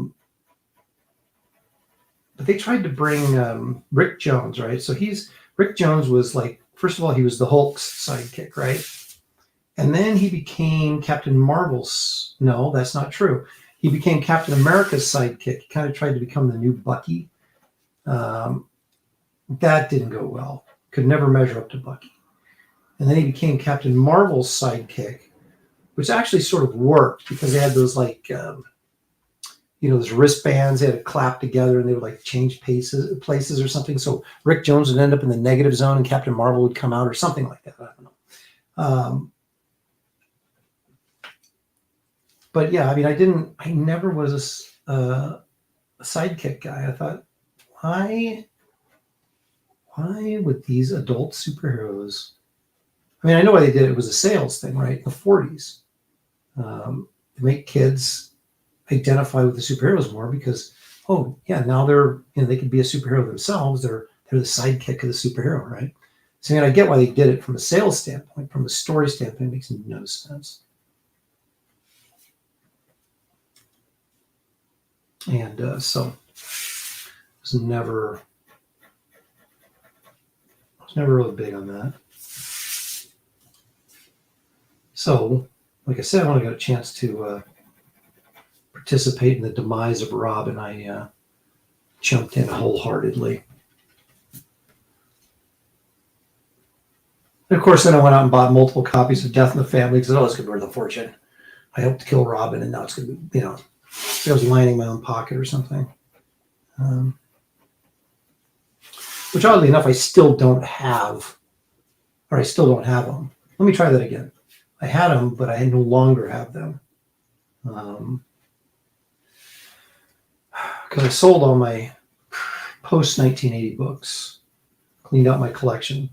they tried to bring Rick Jones, right? So Rick Jones was like, first of all, he was the Hulk's sidekick, right? And then he became Captain Marvel's. No, that's not true. He became Captain America's sidekick. He kind of tried to become the new Bucky. That didn't go well. Could never measure up to Bucky. And then he became Captain Marvel's sidekick, which actually sort of worked because they had those those wristbands. They had to clap together and they would like change places or something. So Rick Jones would end up in the negative zone and Captain Marvel would come out or something like that. I don't know. But yeah, I mean, I never was a sidekick guy. I thought, why would these adult superheroes? I mean, I know why they did it. It was a sales thing, right? In the 40s. To make kids identify with the superheroes more because, oh yeah, now they could be a superhero themselves. They're the sidekick of the superhero, right? So I mean, I get why they did it from a sales standpoint. From a story standpoint, it makes no sense. And so I was never really big on that. So, like I said, when I got a chance to participate in the demise of Robin, I jumped in wholeheartedly. And of course, then I went out and bought multiple copies of Death in the Family because it's going to be worth a fortune. I helped kill Robin, and now it's going to be, I was lining my own pocket or something. Which oddly enough, I still don't have, or I still don't have them. Let me try that again. I had them, but I no longer have them. Because I sold all my post-1980 books, cleaned out my collection,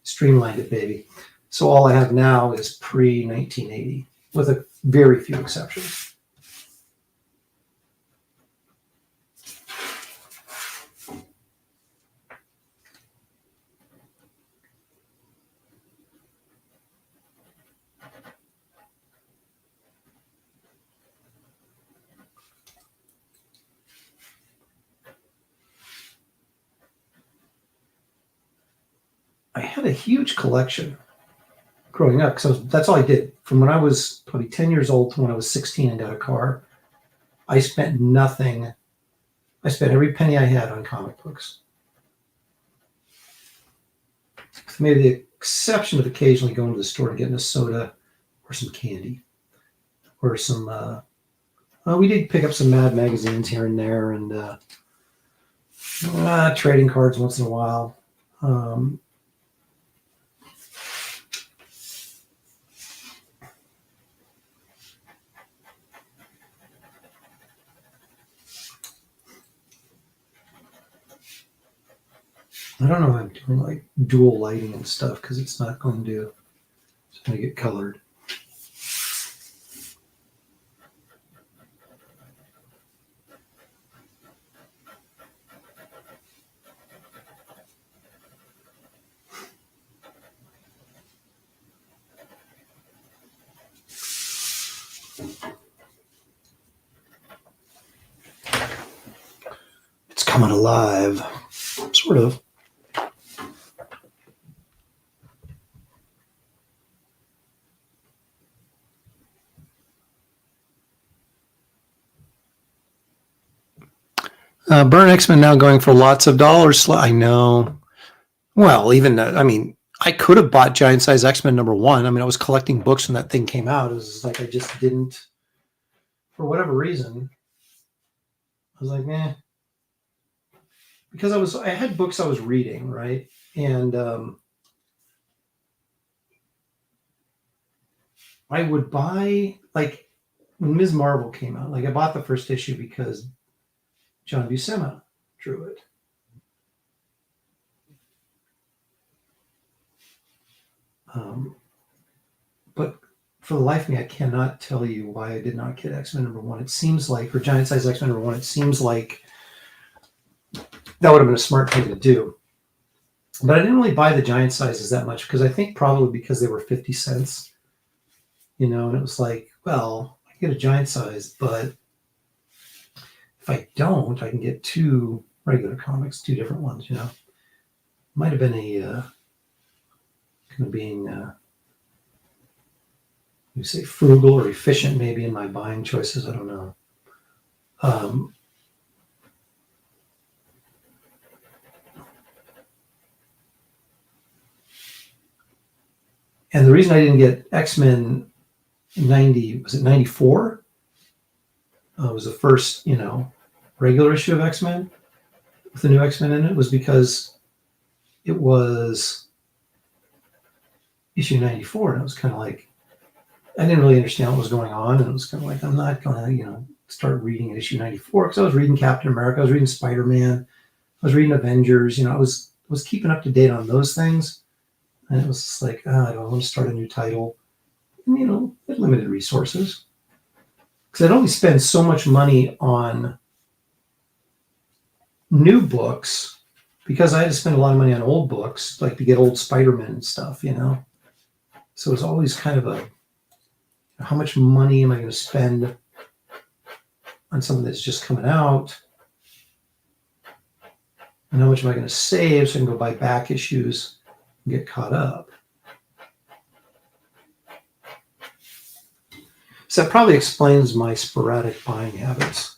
streamlined it, baby. So all I have now is pre-1980, with a very few exceptions. I had a huge collection growing up because that's all I did. From when I was probably 10 years old to when I was 16 and got a car, I spent nothing. I spent every penny I had on comic books. With maybe the exception of occasionally going to the store and getting a soda or some candy or some. We did pick up some Mad magazines here and there, and trading cards once in a while. I don't know if I'm doing like dual lighting and stuff because it's not going to. It's going to get colored. It's coming alive, sort of. Burn X-Men now going for lots of dollars. I know. Well, even I mean, I could have bought Giant Size X-Men #1. I mean, I was collecting books when that thing came out. It was like I just didn't, for whatever reason. I was like, eh, because I had books I was reading, right, and I would buy like when Ms. Marvel came out. Like I bought the first issue because John Buscema drew it. But for the life of me, I cannot tell you why I did not get X-Men #1. It seems like, or Giant Size X-Men #1, it seems like that would have been a smart thing to do. But I didn't really buy the giant sizes that much because I think probably because they were 50 cents, and it was like, well, I get a giant size, but if I don't, I can get 2 regular comics, 2 different ones, Might have been a kind of being, you say frugal or efficient maybe in my buying choices. I don't know. And the reason I didn't get X-Men 90, was it 94? It was the first, regular issue of X-Men with the new X-Men in it, was because it was issue 94. And it was kind of like, I didn't really understand what was going on. And it was kind of like, I'm not going to, start reading issue 94 because I was reading Captain America. I was reading Spider-Man. I was reading Avengers. I was keeping up to date on those things. And it was just like, I don't want to start a new title. And, with limited resources. Because I'd only spend so much money on new books because I had to spend a lot of money on old books, like to get old Spider-Man and stuff, So it's always kind of how much money am I going to spend on something that's just coming out? And how much am I going to save so I can go buy back issues and get caught up? So that probably explains my sporadic buying habits.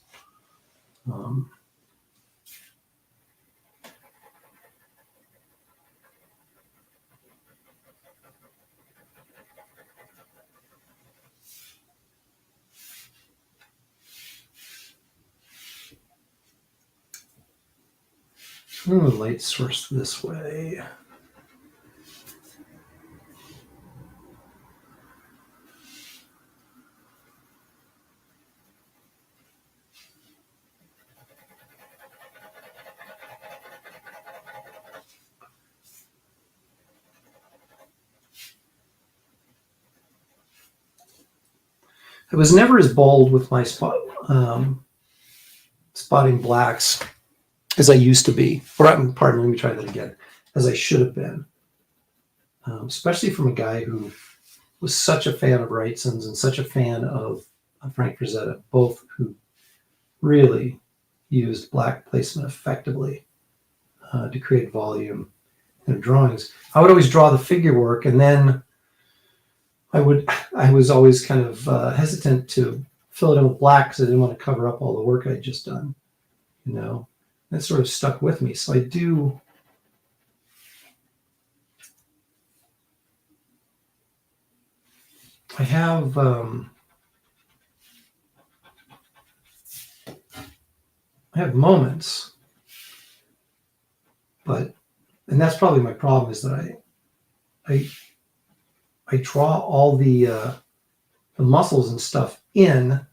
Light source this way. I was never as bold with my spotting blacks as I used to be. Or, pardon, let me try that again. As I should have been. Especially from a guy who was such a fan of Wrightson's and such a fan of Frank Frazetta, both who really used black placement effectively to create volume. drawings. I would always draw the figure work, and then I was always kind of hesitant to fill it in with black because I didn't want to cover up all the work I'd just done. That sort of stuck with me. So I have moments, and that's probably my problem, is that I draw all the muscles and stuff in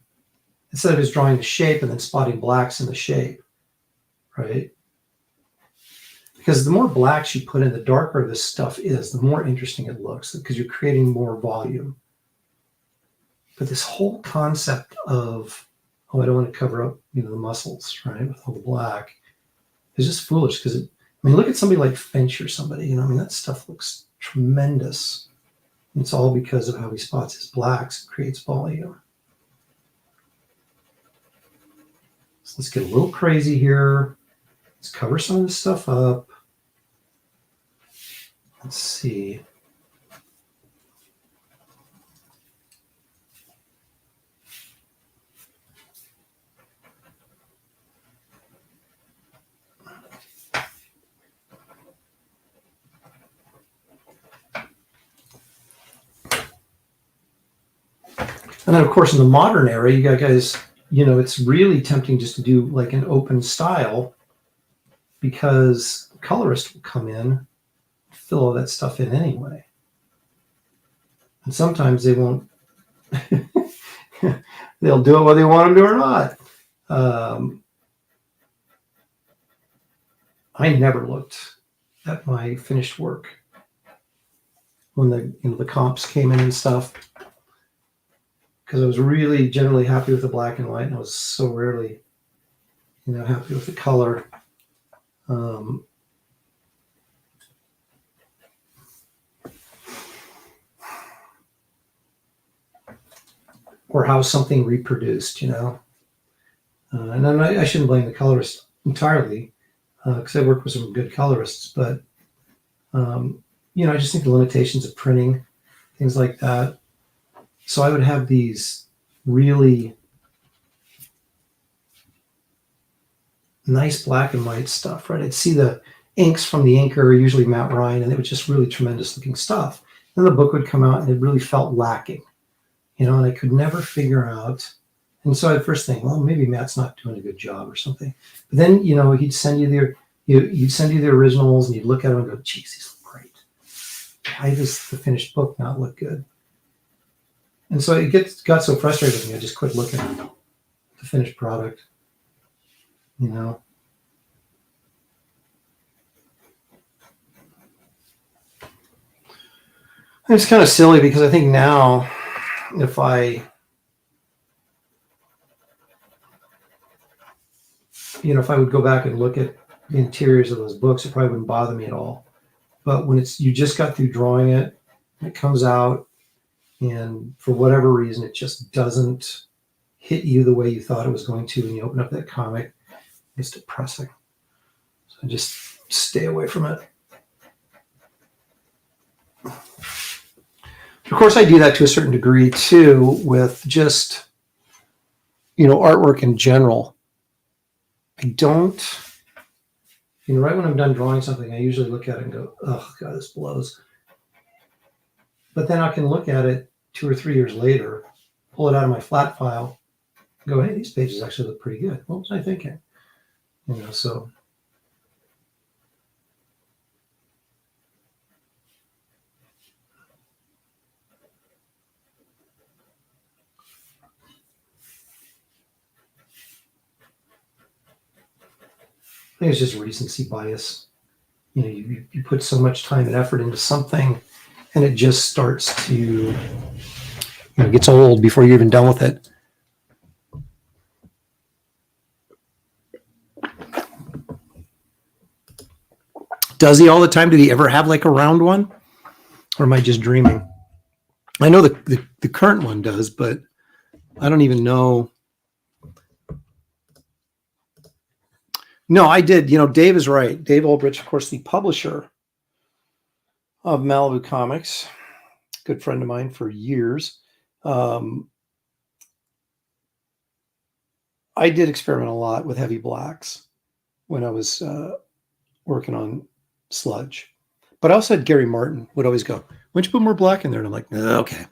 instead of just drawing the shape and then spotting blacks in the shape, right? Because the more blacks you put in, the darker this stuff is, the more interesting it looks, because you're creating more volume. But this whole concept of, I don't want to cover up, the muscles, right, with all the black, is just foolish. Because look at somebody like Finch or somebody. That stuff looks tremendous. And it's all because of how he spots his blacks and creates volume. So let's get a little crazy here. Let's cover some of this stuff up. Let's see. And then, of course, in the modern era, you got guys, it's really tempting just to do like an open style, because colorists will come in, fill all that stuff in anyway. And sometimes they won't, they'll do it whether they want them to or not. I never looked at my finished work when the comps came in and stuff, because I was really generally happy with the black and white, and I was so rarely, happy with the color. Or how something reproduced, and then I shouldn't blame the colorist entirely, because I work with some good colorists, but I just think the limitations of printing, things like that. So I would have these really nice black and white stuff, right? I'd see the inks from the inker, usually Matt Ryan, and it was just really tremendous looking stuff. Then the book would come out and it really felt lacking, and I could never figure out. And so I'd first think, well, maybe Matt's not doing a good job or something. But then, he'd send you the originals, and you'd look at them and go, geez, these look great. Why does the finished book not look good? And so it got so frustrating with me, I just quit looking at the finished product, It's kind of silly, because I think now, if I would go back and look at the interiors of those books, it probably wouldn't bother me at all. But when you just got through drawing it, and it comes out, and for whatever reason, it just doesn't hit you the way you thought it was going to when you open up that comic, it's depressing. So just stay away from it. Of course, I do that to a certain degree too, with just, artwork in general. I don't, right when I'm done drawing something, I usually look at it and go, oh God, this blows. But then I can look at it 2 or 3 years later, pull it out of my flat file, and go, hey, these pages actually look pretty good. What was I thinking? So. I think it's just recency bias. You put so much time and effort into something, and it just starts to, gets old before you're even done with it. Does he all the time? Did he ever have like a round one? Or am I just dreaming? I know the current one does, but I don't even know. No, I did. Dave is right. Dave Ulbrich, of course, the publisher, of Malibu Comics, good friend of mine for years. I did experiment a lot with heavy blacks when I was working on Sludge. But I also had Gary Martin would always go, "Why don't you put more black in there?" And I'm like, okay.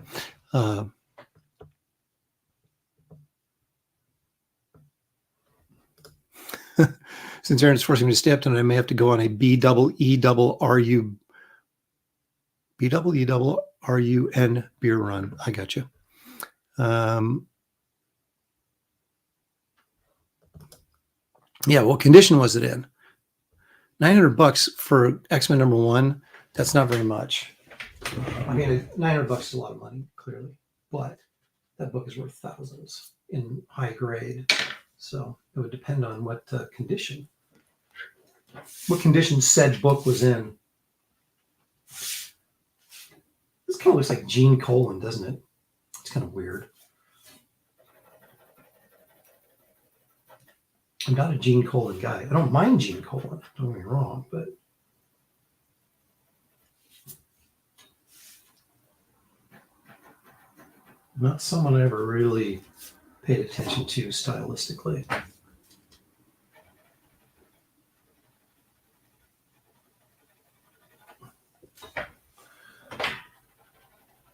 Since Aaron's forcing me to stay up tonight, I may have to go on a BEERUN beer run. I got you. Yeah, what condition was it in? $900 for X-Men #1. That's not very much. I mean, $900 is a lot of money, clearly, but that book is worth thousands in high grade. So it would depend on what condition. What condition said book was in. This kind of looks like Gene Colan, doesn't it? It's kind of weird. I'm not a Gene Colan guy. I don't mind Gene Colan, don't get me wrong, but not someone I ever really paid attention to stylistically.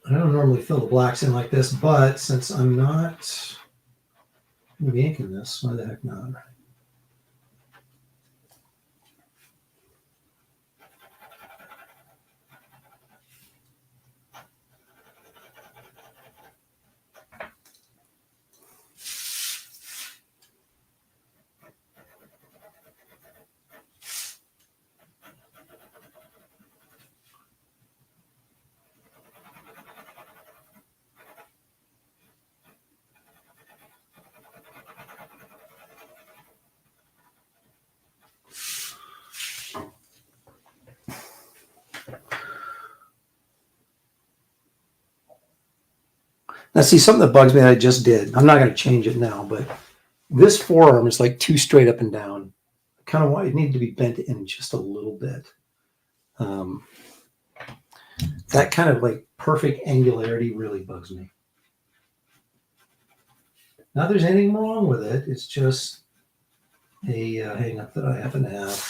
I don't normally fill the blacks in like this, but since I'm not going to be inking this, why the heck not? Now, see, something that bugs me that I just did, I'm not going to change it now, but this forearm is like too straight up and down. Kind of why it needed to be bent in just a little bit. That kind of like perfect angularity really bugs me. Not there's anything wrong with it. It's just a hang up that I happen to have.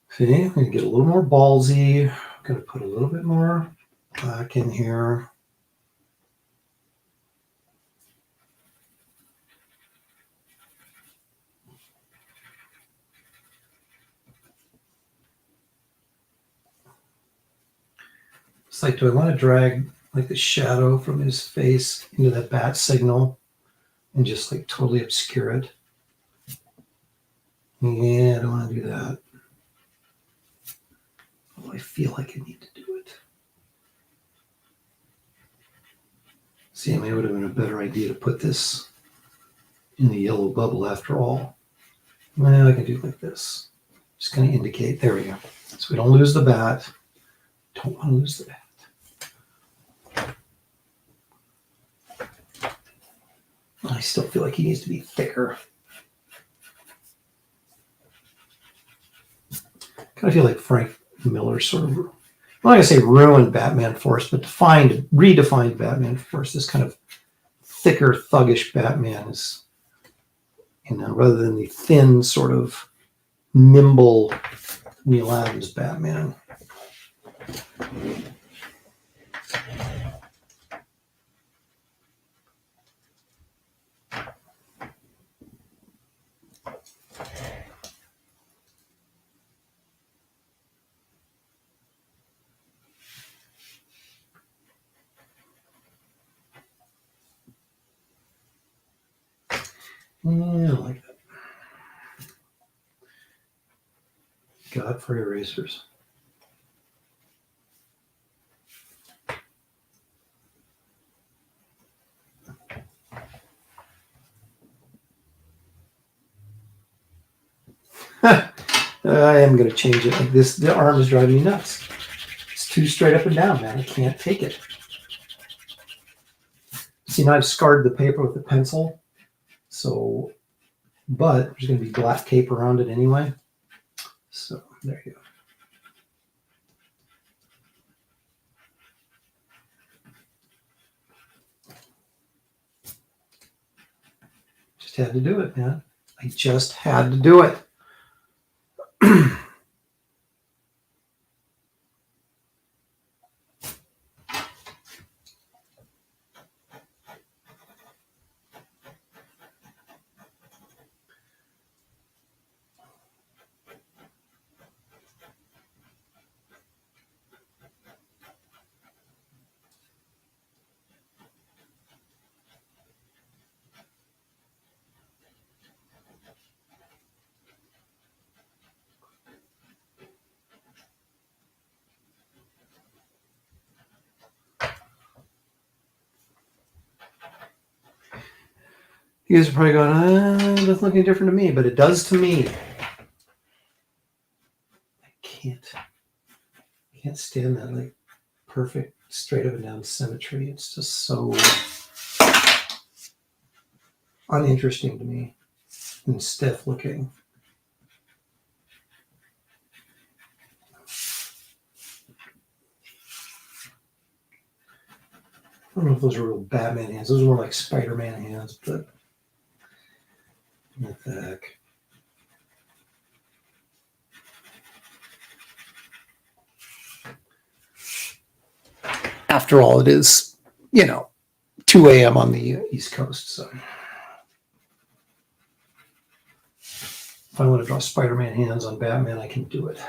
See, I'm going to get a little more ballsy. I'm going to put a little bit more black in here. It's like, do I want to drag like the shadow from his face into that bat signal and just like totally obscure it? Yeah, I don't want to do that. Oh, I feel like I need to do it. See, maybe it would have been a better idea to put this in the yellow bubble after all. Well, I can do it like this. Just going to indicate, there we go. So we don't lose the bat. Don't want to lose the bat. I still feel like he needs to be thicker. Kind of feel like Frank Miller sort of, I'm not going to say ruined Batman Force, but redefined Batman Force. This kind of thicker, thuggish Batman is, rather than the thin, sort of nimble Neil Adams Batman. Yeah, I like that. God for erasers. I am going to change it like this. The arm is driving me nuts. It's too straight up and down, man. I can't take it. See, now I've scarred the paper with the pencil. So, but there's going to be black cape around it anyway. So there you go. Just had to do it, man. I just had to do it. You guys are probably going, it doesn't look any different to me, but it does to me. I can't stand that like perfect straight up and down symmetry. It's just so uninteresting to me and stiff looking. I don't know if those are real Batman hands. Those are more like Spider-Man hands, but what the heck. After all, it is, 2 a.m. on the East Coast. So if I want to draw Spider-Man hands on Batman, I can do it.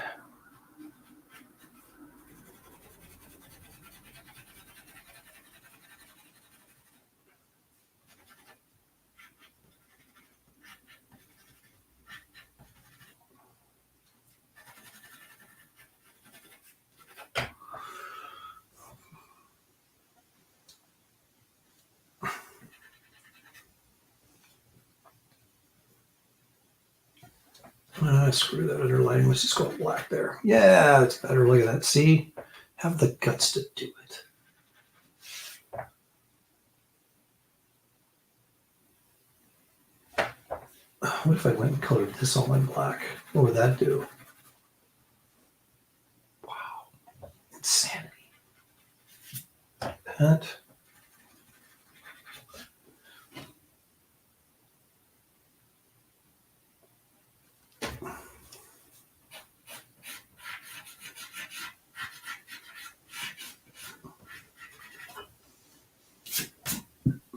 Screw that underline. Let's just go black there. Yeah, it's better. Look at that. See? Have the guts to do it. What if I went and colored this all in black? What would that do? Wow. Insanity. That.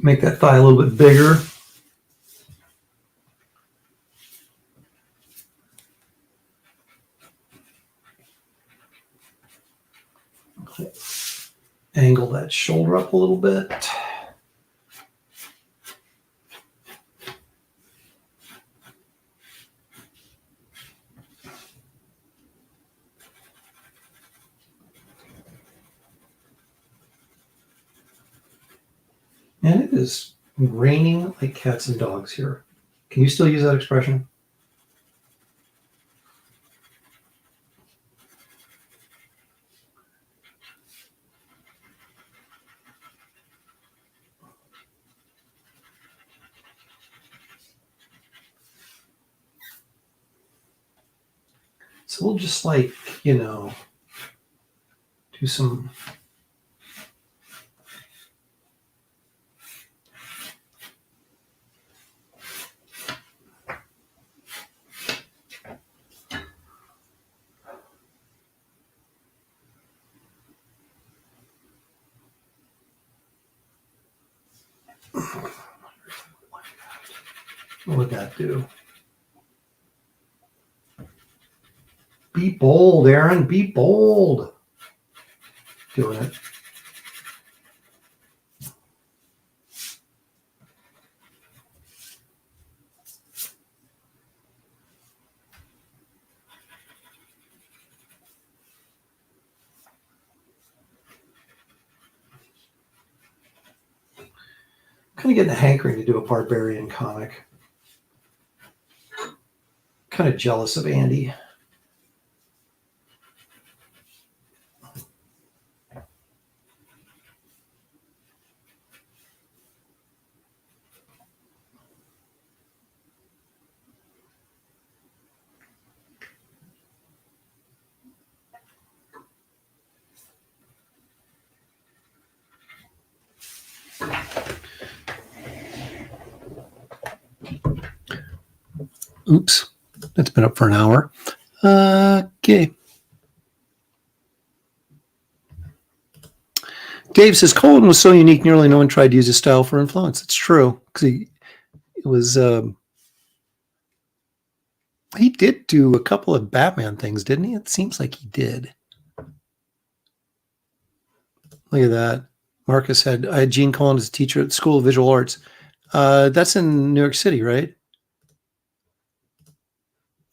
Make that thigh a little bit bigger. Angle that shoulder up a little bit. And it is raining like cats and dogs here. Can you still use that expression? So we'll just do some what would that do? Be bold, Aaron. Be bold. Doing it. Kind of getting a hankering to do a barbarian comic. Kind of jealous of Andy. Oops, that's been up for an hour. Okay. Dave says Colin was so unique, nearly no one tried to use his style for influence. It's true because it was. He did do a couple of Batman things, didn't he? It seems like he did. Look at that. Marcus said, I had Gene Colan as a teacher at the School of Visual Arts. That's in New York City, right?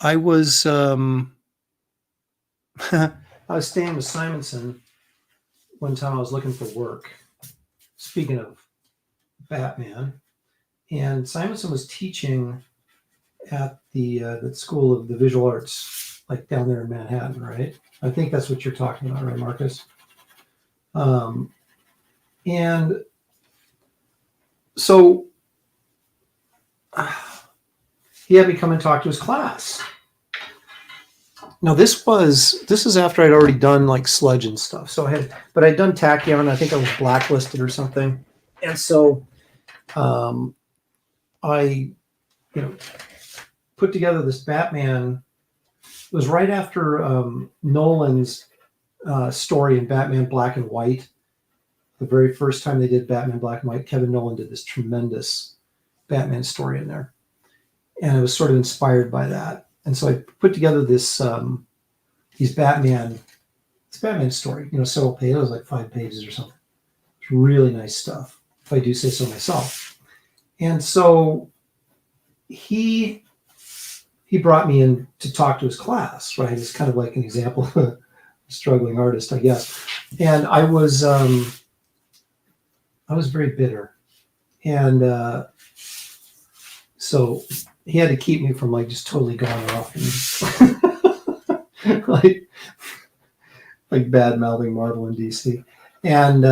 I was I was staying with Simonson one time. I was looking for work. Speaking of Batman, and Simonson was teaching at the School of the Visual Arts, like down there in Manhattan, right? I think that's what you're talking about, right, Marcus? And so he had me come and talk to his class. Now this is after I'd already done like sludge and stuff. So I'd done tachyon. I think I was blacklisted or something. And so I, put together this Batman. It was right after Nolan's story in Batman Black and White. The very first time they did Batman Black and White, Kevin Nolan did this tremendous Batman story in there. And I was sort of inspired by that. And so I put together this Batman story, several pages, it was like 5 pages or something. It's really nice stuff, if I do say so myself. And so he brought me in to talk to his class, right? It's kind of like an example of a struggling artist, I guess. And I was very bitter. And so he had to keep me from like just totally going off and like bad mouthing Marvel and DC. And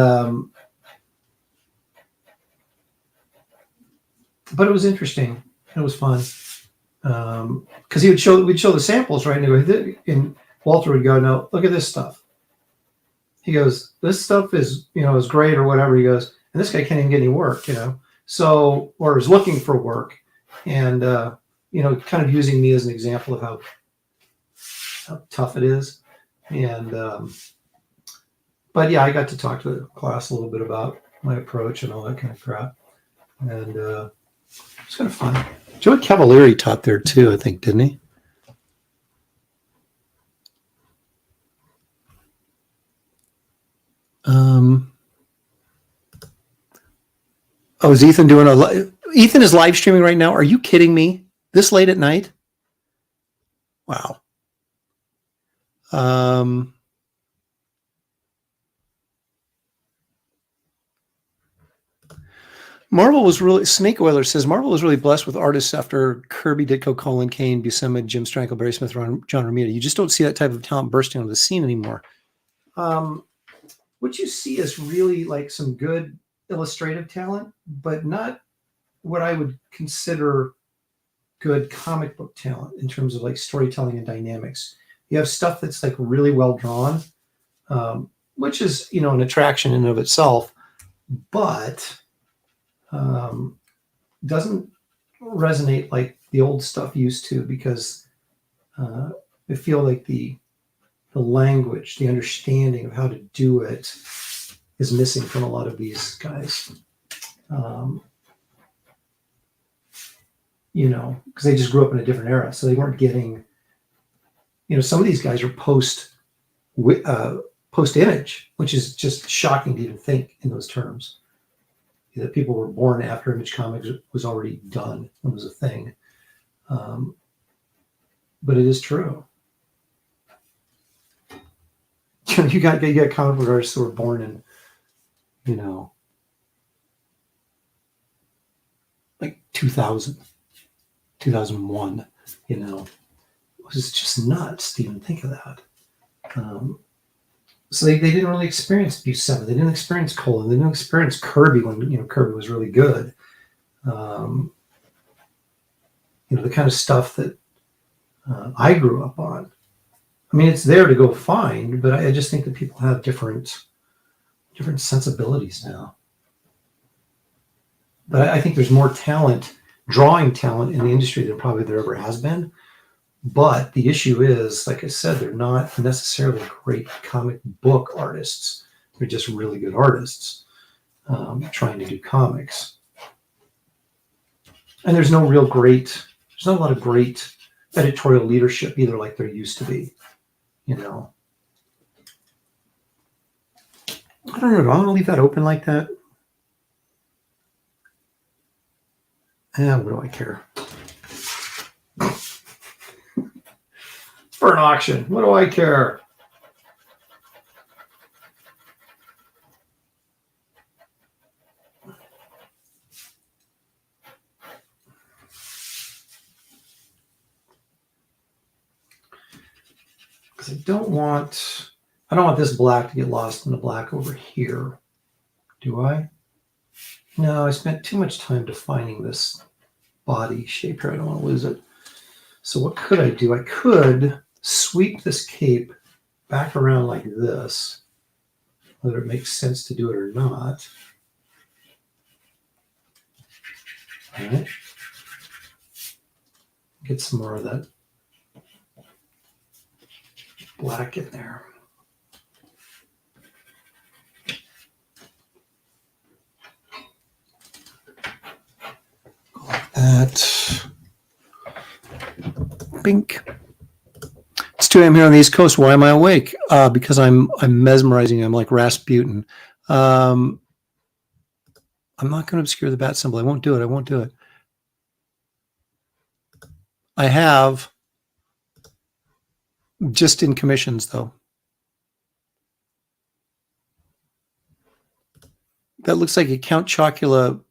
but it was interesting. It was fun. Because we'd show the samples, right? And Walter would go, no, look at this stuff. He goes, this stuff is great or whatever. He goes, and this guy can't even get any work, so, or is looking for work. And, kind of using me as an example of how tough it is. And, but yeah, I got to talk to the class a little bit about my approach and all that kind of crap. And it's kind of fun. Joey Cavalieri taught there too, I think, didn't he? Oh, is Ethan doing Ethan is live streaming right now? Are you kidding me? This late at night? Wow. Marvel was really, Snake Oiler says, Marvel was really blessed with artists after Kirby, Ditko, Colin Kane, Buscema, Jim Strankle, Barry Smith, John Romita. You just don't see that type of talent bursting onto the scene anymore. What you see is really like some good illustrative talent, but not what I would consider good comic book talent in terms of like storytelling and dynamics. You have stuff that's like really well drawn, which is, an attraction in and of itself, but doesn't resonate like the old stuff used to, because I feel like the language, the understanding of how to do it is missing from a lot of these guys. Because they just grew up in a different era, so they weren't getting. Some of these guys are post image, which is just shocking to even think in those terms. That people were born after Image Comics was already done and was a thing. But it is true. You got comic book artists who were born in, like 2000, 2001, It was just nuts to even think of that. So they didn't really experience Buscema. They didn't experience Colin. They didn't experience Kirby when Kirby was really good. The kind of stuff that I grew up on. I mean, it's there to go find, but I just think that people have different sensibilities now. But I think there's more talent drawing talent in the industry than probably there ever has been. But the issue is, like I said, they're not necessarily great comic book artists. They're just really good artists trying to do comics. And there's not a lot of great editorial leadership either, like there used to be, you know. I don't know. Do I want to leave that open like that? Yeah, what do I care? For an auction. What do I care? Because I don't want this black to get lost in the black over here. Do I? No, I spent too much time defining this body shape here. I don't want to lose it. So what could I do? I could sweep this cape back around like this, whether it makes sense to do it or not. All right. Get some more of that black in there. Like that. Bink. It's 2 a.m. here on the East Coast. Why am I awake? Because I'm mesmerizing. I'm like Rasputin. I'm not going to obscure the bat symbol. I won't do it. I have, just in commissions though. That looks like a Count Chocula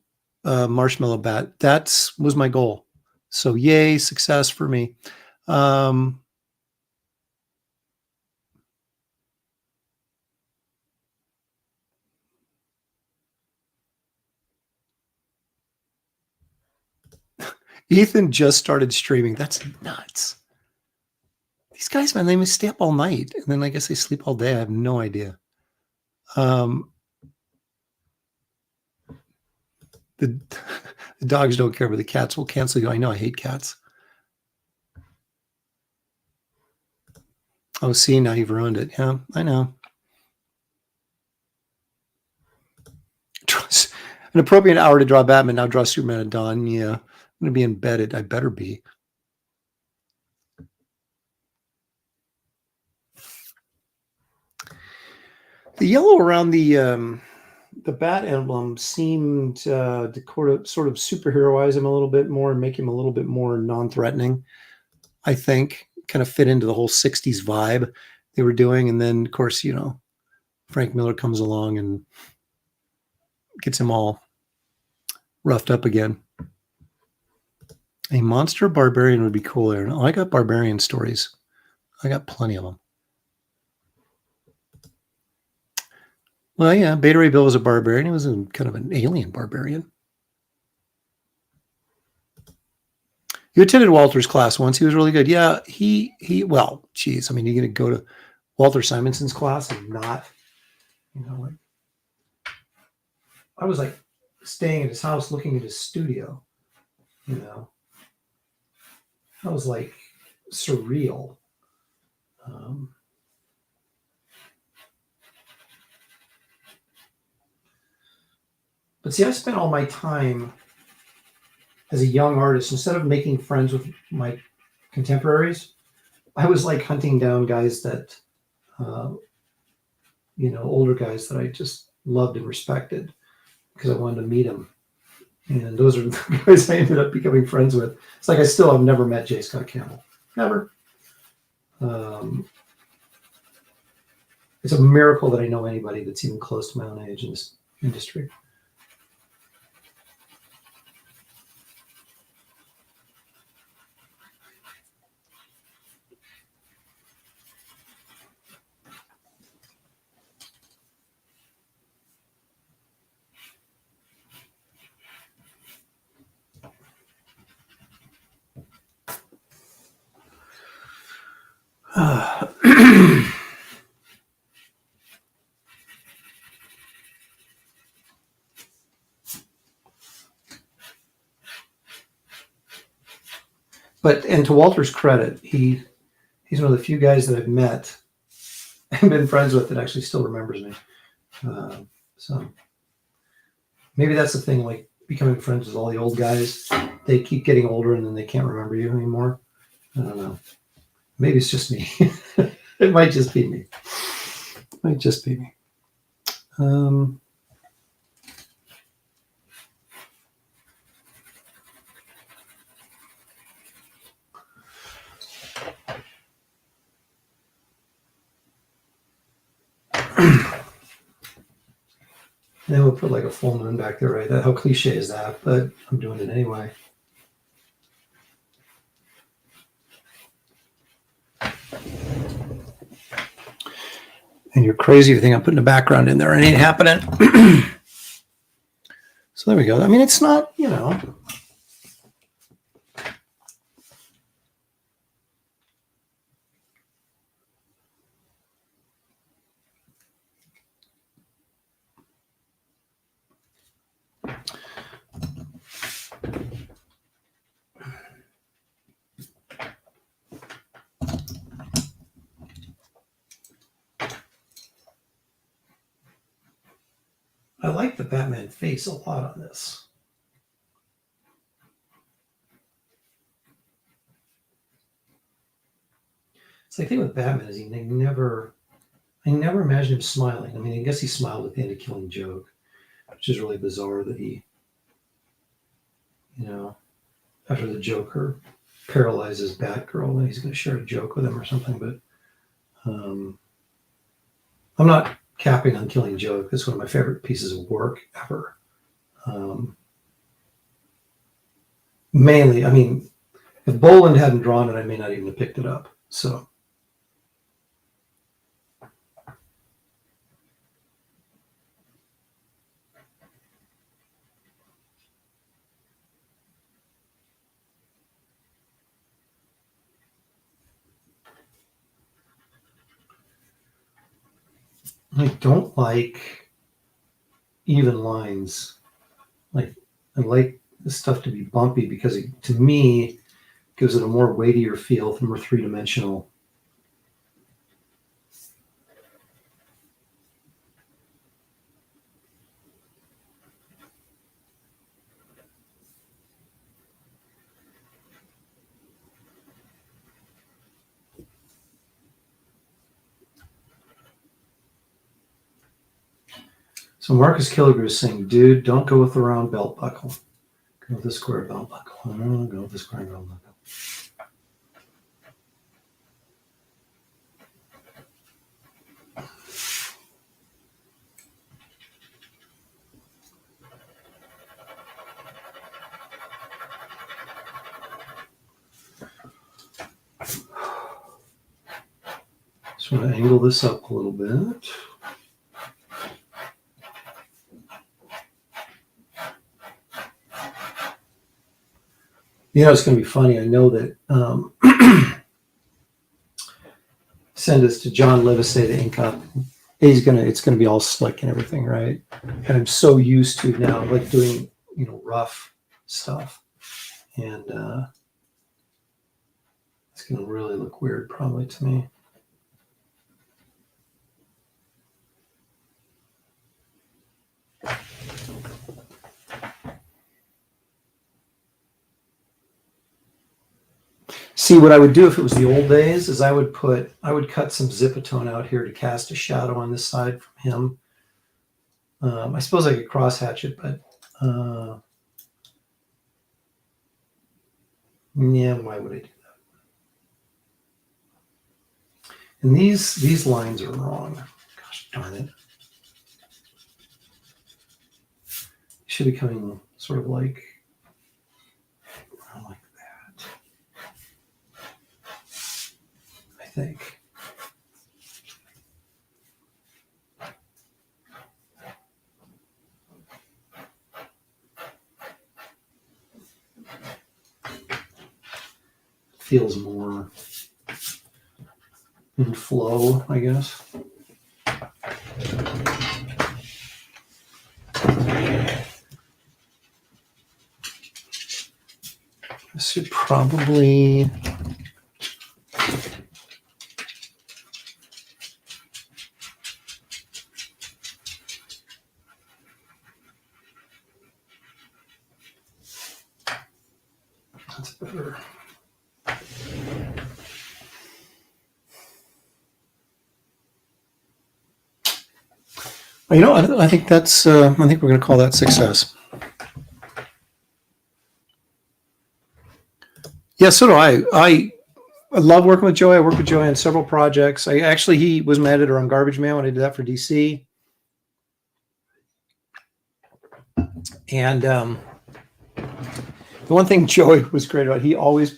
marshmallow bat. That was my goal. So yay, success for me. Ethan just started streaming. That's nuts. These guys, man, they must stay up all night. And then I guess they sleep all day. I have no idea. The dogs don't care, but the cats will cancel you. I know, I hate cats. Oh, see, now you've ruined it. Yeah, I know. An appropriate hour to draw Batman. Now draw Superman at dawn. Yeah, I'm going to be embedded. I better be. The yellow around the bat emblem seemed to sort of superheroize him a little bit more and make him a little bit more non-threatening. I think kind of fit into the whole 60s vibe they were doing. And then, of course, you know, Frank Miller comes along and gets him all roughed up again. A monster barbarian would be cool there. No, I got barbarian stories. I got plenty of them. Well, yeah, Beta Ray Bill was a barbarian. He was kind of an alien barbarian. You attended Walter's class once. He was really good. Yeah, well, geez. I mean, you're going to go to Walter Simonson's class and not, you know, like, I was like staying at his house looking at his studio, you know. That was like surreal. But see, I spent all my time as a young artist, instead of making friends with my contemporaries, I was like hunting down guys that, you know, older guys that I just loved and respected because I wanted to meet them. And those are the guys I ended up becoming friends with. It's like I still have never met J. Scott Campbell. Never. It's a miracle that I know anybody that's even close to my own age in this industry. and to Walter's credit, he's one of the few guys that I've met and been friends with that actually still remembers me. So maybe that's the thing, like becoming friends with all the old guys. They keep getting older and then they can't remember you anymore. I don't know. Maybe it's just me. It might just be me. Might just be me. Then we'll put like a full moon back there, right? How cliche is that? But I'm doing it anyway. And you're crazy if you think I'm putting a background in there. It ain't happening. So there we go. I mean, it's not, you know. I like the Batman face a lot on this. So the thing with Batman is I never imagined him smiling. I mean, I guess he smiled at the end of Killing Joke, which is really bizarre that he, you know, after the Joker paralyzes Batgirl, and he's going to share a joke with him or something. But I'm not capping on Killing Joke. It's one of my favorite pieces of work ever. Mainly, I mean, if Boland hadn't drawn it, I may not even have picked it up. So. I don't like even lines. Like, I like the stuff to be bumpy because it, to me, gives it a more weightier feel, more three-dimensional. So Marcus Killigrew is saying, dude, don't go with the round belt buckle. Go with the square belt buckle. I don't know, go with the square belt buckle. Just want to angle this up a little bit. You know, it's going to be funny. I know that send this to John Livesey to ink up. It's gonna be all slick and everything, right? And I'm so used to now, like doing, you know, rough stuff, and it's gonna really look weird probably to me. See, what I would do if it was the old days is I would cut some Zipatone out here to cast a shadow on this side from him. I suppose I could cross hatch it, but yeah, why would I do that? And these lines are wrong. Gosh darn it. Should be coming sort of like that. I think. Feels more in flow, I guess. This should probably. That's better. You know, I think that's. I think we're going to call that success. Yeah, so do I. I love working with Joey. I worked with Joey on several projects. He was my editor on Garbage Man when I did that for DC. And the one thing Joey was great about, he always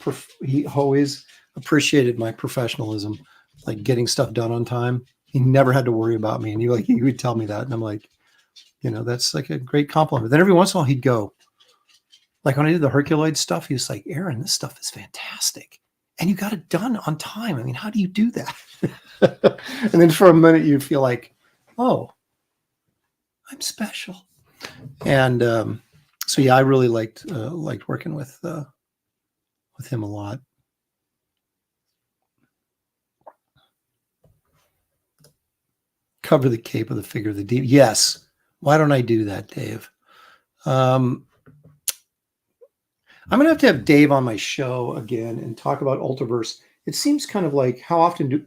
appreciated my professionalism, like getting stuff done on time. He never had to worry about me, and he would tell me that, and I'm like, that's like a great compliment. Then every once in a while he'd go, like when I did the Herculoid stuff, he was like, Aaron, this stuff is fantastic, and you got it done on time. I mean, how do you do that? And then for a minute you feel like, oh, I'm special. And so yeah, I really liked working with him a lot. Cover the cape of the figure of the deep. Yes. Why don't I do that, Dave? I'm gonna have to have Dave on my show again and talk about Ultraverse. It seems kind of like, how often do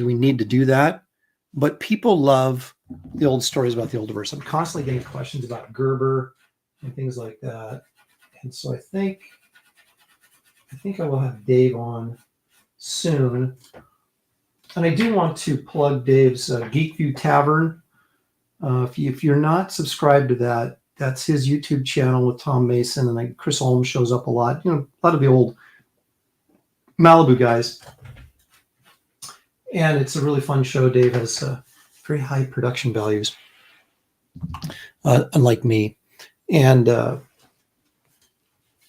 we need to do that? But people love the old stories about the Ultraverse. I'm constantly getting questions about Gerber and things like that. And so I think I will have Dave on soon. And I do want to plug Dave's Geek View Tavern. If you're not subscribed to that, that's his YouTube channel with Tom Mason, and Chris Holmes shows up a lot. A lot of the old Malibu guys. And it's a really fun show. Dave has very high production values, unlike me. And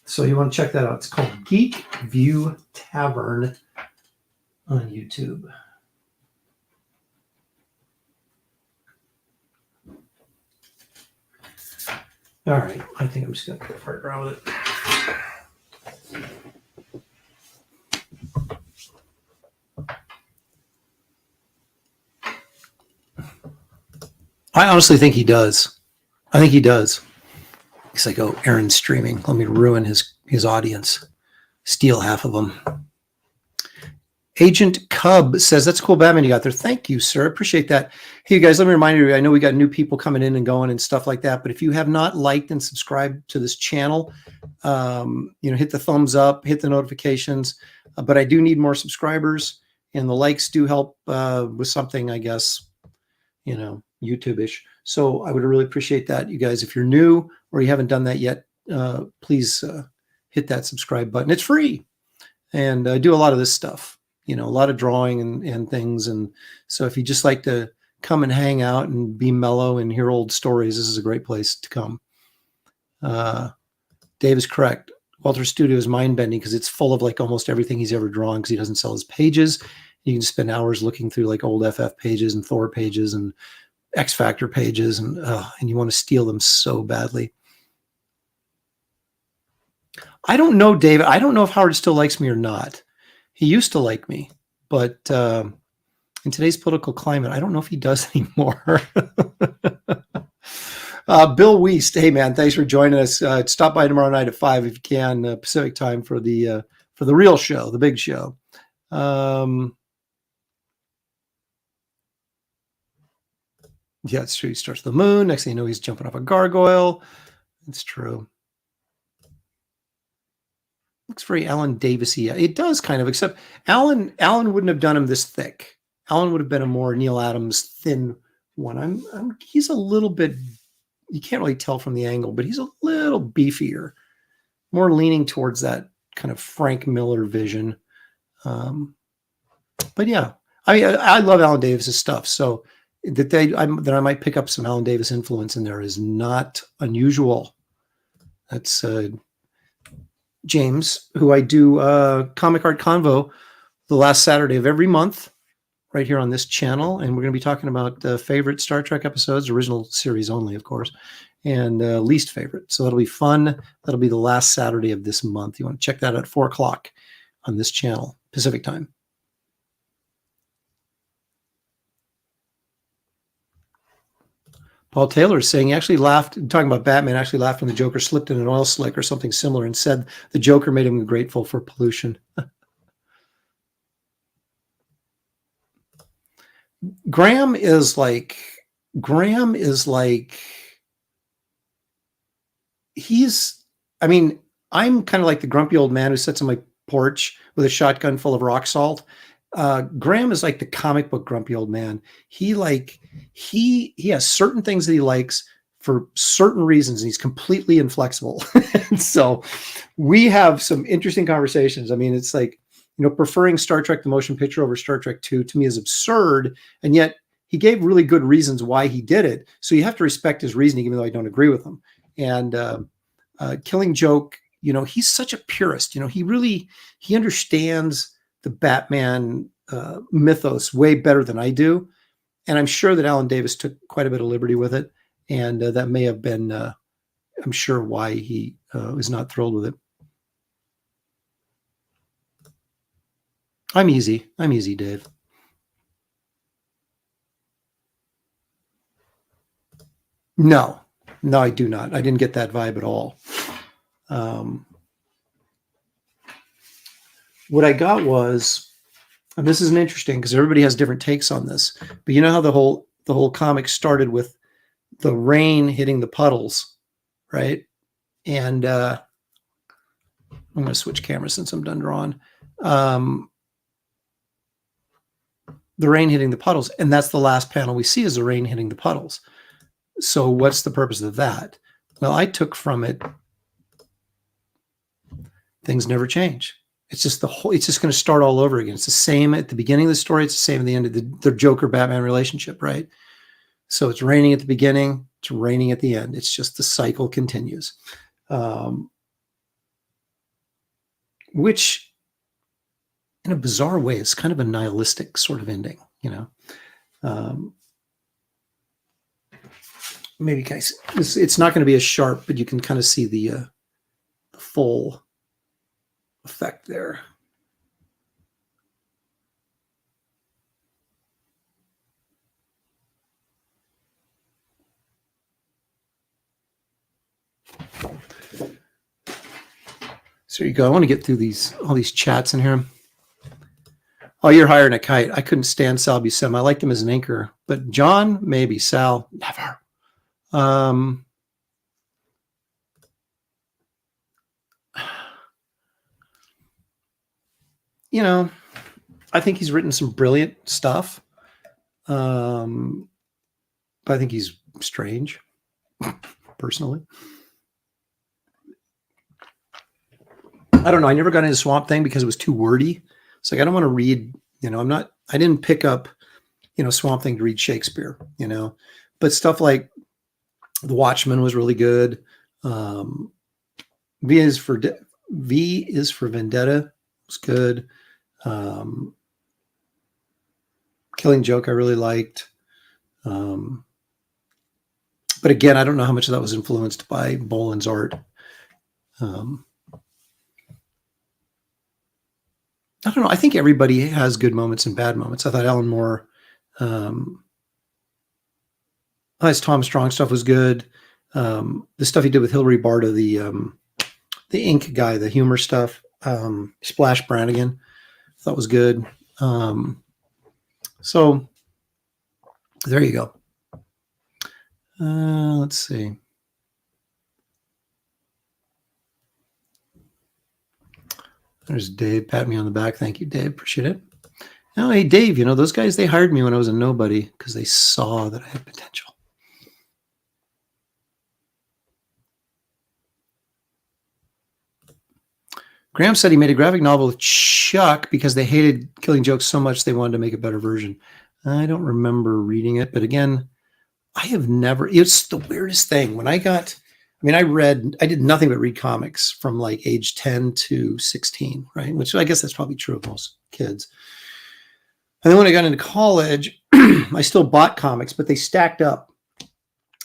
so you want to check that out. It's called Geek View Tavern on YouTube. All right, I think I'm just going to fart around with it. I honestly think he does. I think he does. He's like, oh, Aaron's streaming. Let me ruin his audience. Steal half of them. Agent Cub says, that's cool Batman you got there. Thank you, sir. Appreciate that. Hey, you guys, let me remind you, I know we got new people coming in and going and stuff like that, but if you have not liked and subscribed to this channel, hit the thumbs up, hit the notifications. But I do need more subscribers, and the likes do help with something, I guess, YouTube-ish. So I would really appreciate that. You guys, if you're new or you haven't done that yet, please hit that subscribe button. It's free. And I do a lot of this stuff. A lot of drawing and things. And so if you just like to come and hang out and be mellow and hear old stories, this is a great place to come. Dave is correct. Walter's studio is mind-bending because it's full of like almost everything he's ever drawn, because he doesn't sell his pages. You can spend hours looking through like old FF pages and Thor pages and X Factor pages, and you want to steal them so badly. I don't know, David. I don't know if Howard still likes me or not. He used to like me, but in today's political climate, I don't know if he does anymore. Bill Wiest, hey man, thanks for joining us. Stop by tomorrow night at 5 if you can, Pacific time for the real show, the big show. Yeah, it's true. He starts the moon. Next thing you know, he's jumping off a gargoyle. It's true. Looks very Alan Davis-y. It does kind of, except Alan wouldn't have done him this thick. Alan would have been a more Neil Adams thin one. He's a little bit, you can't really tell from the angle, but he's a little beefier, more leaning towards that kind of Frank Miller vision. But yeah, I love Alan Davis's stuff. So that I might pick up some Alan Davis influence in there is not unusual. That's James, who I do Comic Art Convo the last Saturday of every month right here on this channel. And we're going to be talking about favorite Star Trek episodes, original series only, of course. and least favorite. So that'll be fun. That'll be the last Saturday of this month. You want to check that out at 4 o'clock on this channel, Pacific time. Paul Taylor is saying he actually laughed, talking about Batman, actually laughed when the Joker slipped in an oil slick or something similar and said the Joker made him grateful for pollution. Graham is like, I mean, I'm kind of like the grumpy old man who sits on my porch with a shotgun full of rock salt. Graham is like the comic book grumpy old man. He has certain things that he likes for certain reasons, and he's completely inflexible. And so we have some interesting conversations. I mean, it's like, preferring Star Trek the motion picture over Star Trek 2 to me is absurd, and yet he gave really good reasons why he did it. So you have to respect his reasoning, even though I don't agree with him. And Killing Joke, he's such a purist. He understands the Batman mythos way better than I do. And I'm sure that Alan Davis took quite a bit of liberty with it. And that may have been, I'm sure, why he was not thrilled with it. I'm easy, Dave. No, I do not. I didn't get that vibe at all. What I got was, and this isn't interesting because everybody has different takes on this, but you know how the whole comic started with the rain hitting the puddles, right? And I'm going to switch cameras since I'm done drawing. The rain hitting the puddles, and that's the last panel we see is the rain hitting the puddles. So what's the purpose of that? Well, I took from it, things never change. It's just it's just going to start all over again. It's the same at the beginning of the story. It's the same at the end of the Joker-Batman relationship, right? So it's raining at the beginning. It's raining at the end. It's just the cycle continues. Which, in a bizarre way, is kind of a nihilistic sort of ending, maybe guys, it's not going to be as sharp, but you can kind of see the full effect there. So you go. I want to get through all these chats in here. Oh, you're higher than a kite. I couldn't stand Sal Buscema. I liked him as an anchor, but John, maybe. Sal, never. I think he's written some brilliant stuff. But I think he's strange, personally. I don't know. I never got into Swamp Thing because it was too wordy. It's like, I don't want to read, I didn't pick up, Swamp Thing to read Shakespeare, but stuff like The Watchmen was really good. V is for Vendetta was good. Killing Joke I really liked. But again, I don't know how much of that was influenced by Boland's art. I don't know. I think everybody has good moments and bad moments. I thought Alan Moore, his Tom Strong stuff was good. The stuff he did with Hilary Barta, the ink guy, the humor stuff, Splash Brannigan, I thought was good. So there you go. Let's see. There's Dave. Pat me on the back. Thank you, Dave. Appreciate it. Oh, hey, Dave, those guys, they hired me when I was a nobody because they saw that I had potential. Graham said he made a graphic novel with Chuck because they hated Killing Joke so much they wanted to make a better version. I don't remember reading it, but again, it's the weirdest thing. When I did nothing but read comics from like age 10 to 16, right? Which I guess that's probably true of most kids. And then when I got into college, I still bought comics, but they stacked up.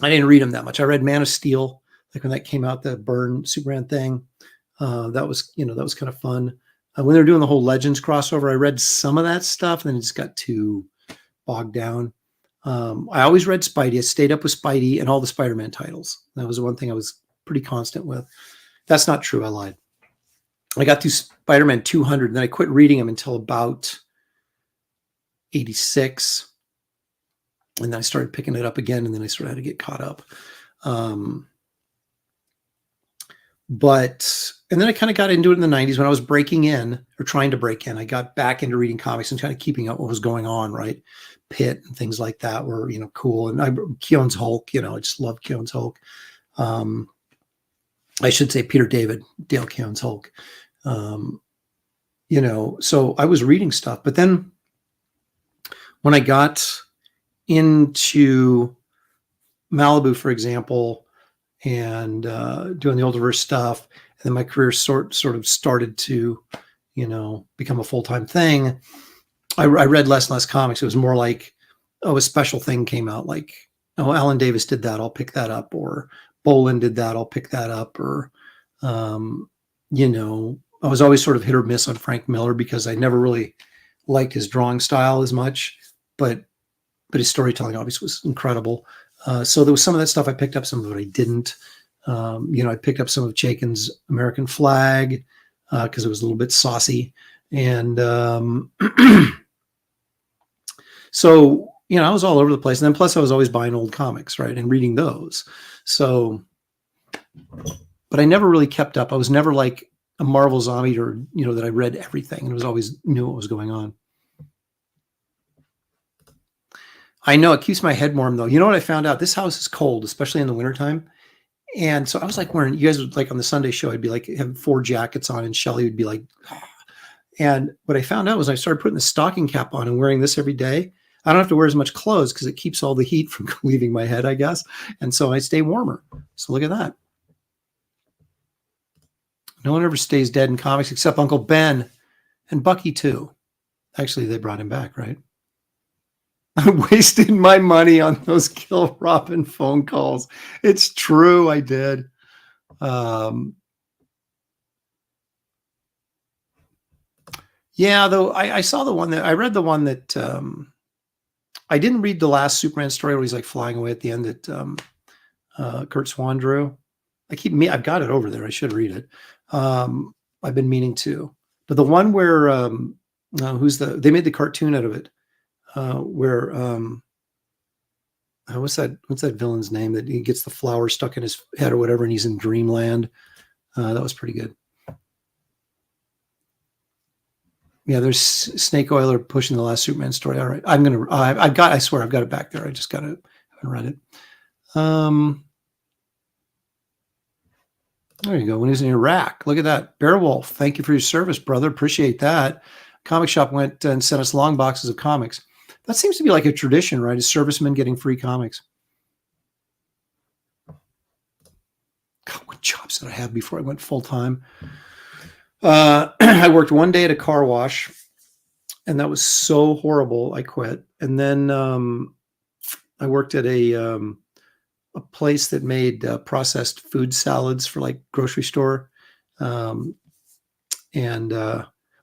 I didn't read them that much. I read Man of Steel, like when that came out, the Byrne Superman thing. That was kind of fun. When they were doing the whole Legends crossover, I read some of that stuff, and then it just got too bogged down. I always read Spidey. I stayed up with Spidey and all the Spider-Man titles. That was the one thing I was pretty constant with. That's not true. I lied. I got through Spider-Man 200, and then I quit reading them until about 86. And then I started picking it up again, and then I sort of had to get caught up. And then I kind of got into it in the 90s when I was breaking in or trying to break in. I got back into reading comics and kind of keeping up what was going on, right? Pitt and things like that were, cool. And Keown's Hulk, I just love Keown's Hulk. I should say Peter David, Dale Keown's Hulk. So I was reading stuff. But then when I got into Malibu, for example, and doing the Ultraverse stuff, and then my career sort of started to, become a full-time thing. I read less and less comics. It was more like, a special thing came out, like, Alan Davis did that, I'll pick that up, or Bolin did that, I'll pick that up, or I was always sort of hit or miss on Frank Miller because I never really liked his drawing style as much, but his storytelling obviously was incredible. So there was some of that stuff I picked up, some of it I didn't. I picked up some of Chaykin's American Flag because it was a little bit saucy. And so, I was all over the place. And then plus I was always buying old comics, right, and reading those. So, but I never really kept up. I was never like a Marvel zombie or, that I read everything and was always knew what was going on. I know it keeps my head warm though. You know what I found out? This house is cold, especially in the wintertime. And so I was like wearing, you guys would like on the Sunday show, I'd be like, have 4 jackets on and Shelly would be like, and what I found out was I started putting the stocking cap on and wearing this every day. I don't have to wear as much clothes because it keeps all the heat from leaving my head, I guess. And so I stay warmer. So look at that. No one ever stays dead in comics except Uncle Ben and Bucky too. Actually, they brought him back, right? I wasted my money on those Kill Robin phone calls. It's true, I did. Yeah, though I saw the one that I read the one that I didn't read the last Superman story where he's like flying away at the end that Kurt Swan drew. I've got it over there. I should read it. I've been meaning to, but the one where they made the cartoon out of it. Where what's that villain's name that he gets the flower stuck in his head or whatever, and he's in dreamland. That was pretty good. Yeah, there's Snake Oiler pushing the last Superman story. All right, I swear I've got it back there. I just haven't read it. There you go. When he's in Iraq, look at that. Bearwolf, thank you for your service, brother. Appreciate that. Comic shop went and sent us long boxes of comics. That seems to be like a tradition, right? As servicemen getting free comics. God, what jobs did I have before I went full time? I worked one day at a car wash, and that was so horrible. I quit. And then I worked at a place that made processed food salads for like grocery store, and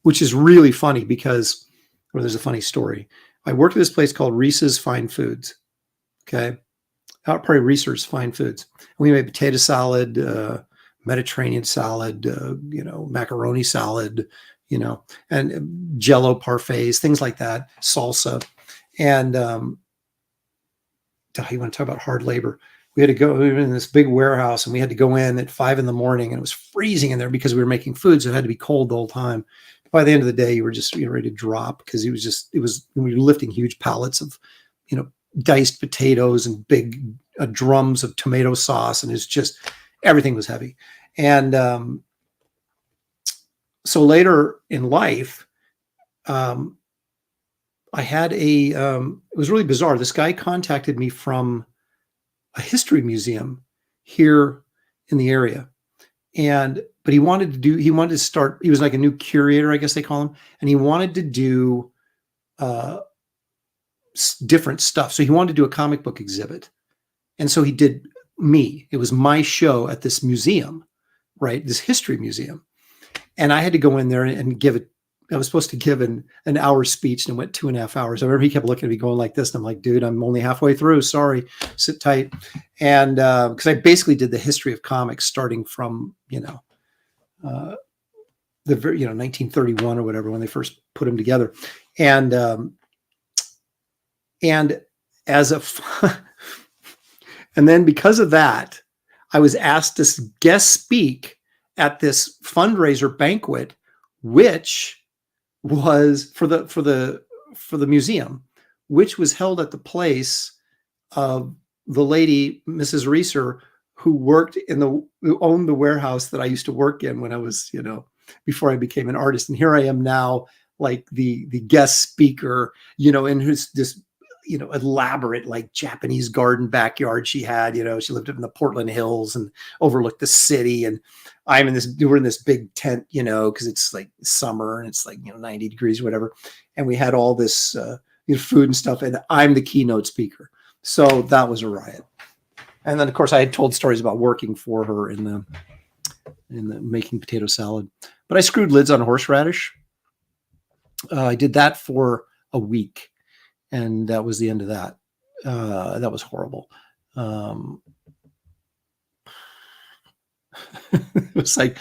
which is really funny because, well, there's a funny story. I worked at this place called Reese's Fine Foods. Okay. Probably Reese's Fine Foods. We made potato salad, Mediterranean salad, macaroni salad, and Jello parfaits, things like that, salsa. And you want to talk about hard labor. We had to go in this big warehouse and we had to go in at 5 a.m. and it was freezing in there because we were making food. So it had to be cold the whole time. By the end of the day, you were just ready to drop because we were lifting huge pallets of, diced potatoes and big drums of tomato sauce. And it's just, everything was heavy. And so later in life, I had it was really bizarre. This guy contacted me from a history museum here in the area. But he wanted to start, he was like a new curator, I guess they call him. And he wanted to do different stuff. So he wanted to do a comic book exhibit. And so he did me. It was my show at this museum, right? This history museum. And I had to go in there and give it. I was supposed to give an hour speech, and it went 2.5 hours. I remember he kept looking at me going like this. And I'm like, dude, I'm only halfway through. Sorry, sit tight. And because I basically did the history of comics starting from, the 1931 or whatever, when they first put them together. And as a, and then because of that, I was asked to guest speak at this fundraiser banquet, which was for the museum, which was held at the place of the lady, Mrs. Reeser, who owned the warehouse that I used to work in when I was, before I became an artist. And here I am now, like the guest speaker, in this elaborate, like, Japanese garden backyard she had. She lived up in the Portland Hills and overlooked the city. And we're in this big tent, because it's like summer and it's like, 90 degrees, whatever. And we had all this food and stuff, and I'm the keynote speaker. So that was a riot. And then, of course, I had told stories about working for her in the making potato salad. But I screwed lids on horseradish. I did that for a week, and that was the end of that. That was horrible. It was like,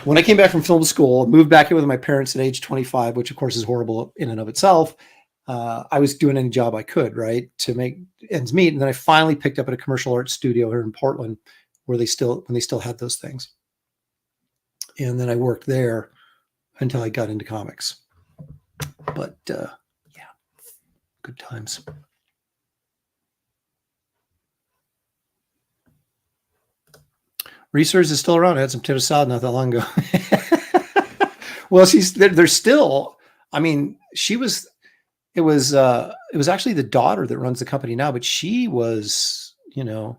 when I came back from film school, moved back in with my parents at age 25, which of course is horrible in and of itself. I was doing any job I could, right, to make ends meet. And then I finally picked up at a commercial arts studio here in Portland, when they still had those things. And then I worked there until I got into comics. But yeah, good times. Research is still around. I had some potato salad not that long ago. Well, they're still, it was actually the daughter that runs the company now, but she was, I'm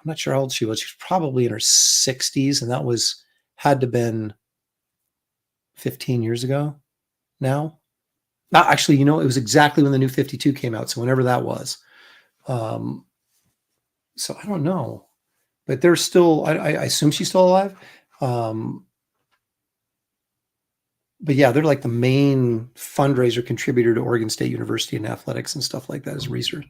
not sure how old she was. She was probably in her 60s, and that had to been 15 years ago now. Actually, it was exactly when the new 52 came out. So whenever that was. So I don't know. But they're still, I assume she's still alive. But yeah, they're like the main fundraiser contributor to Oregon State University and athletics and stuff like that as research.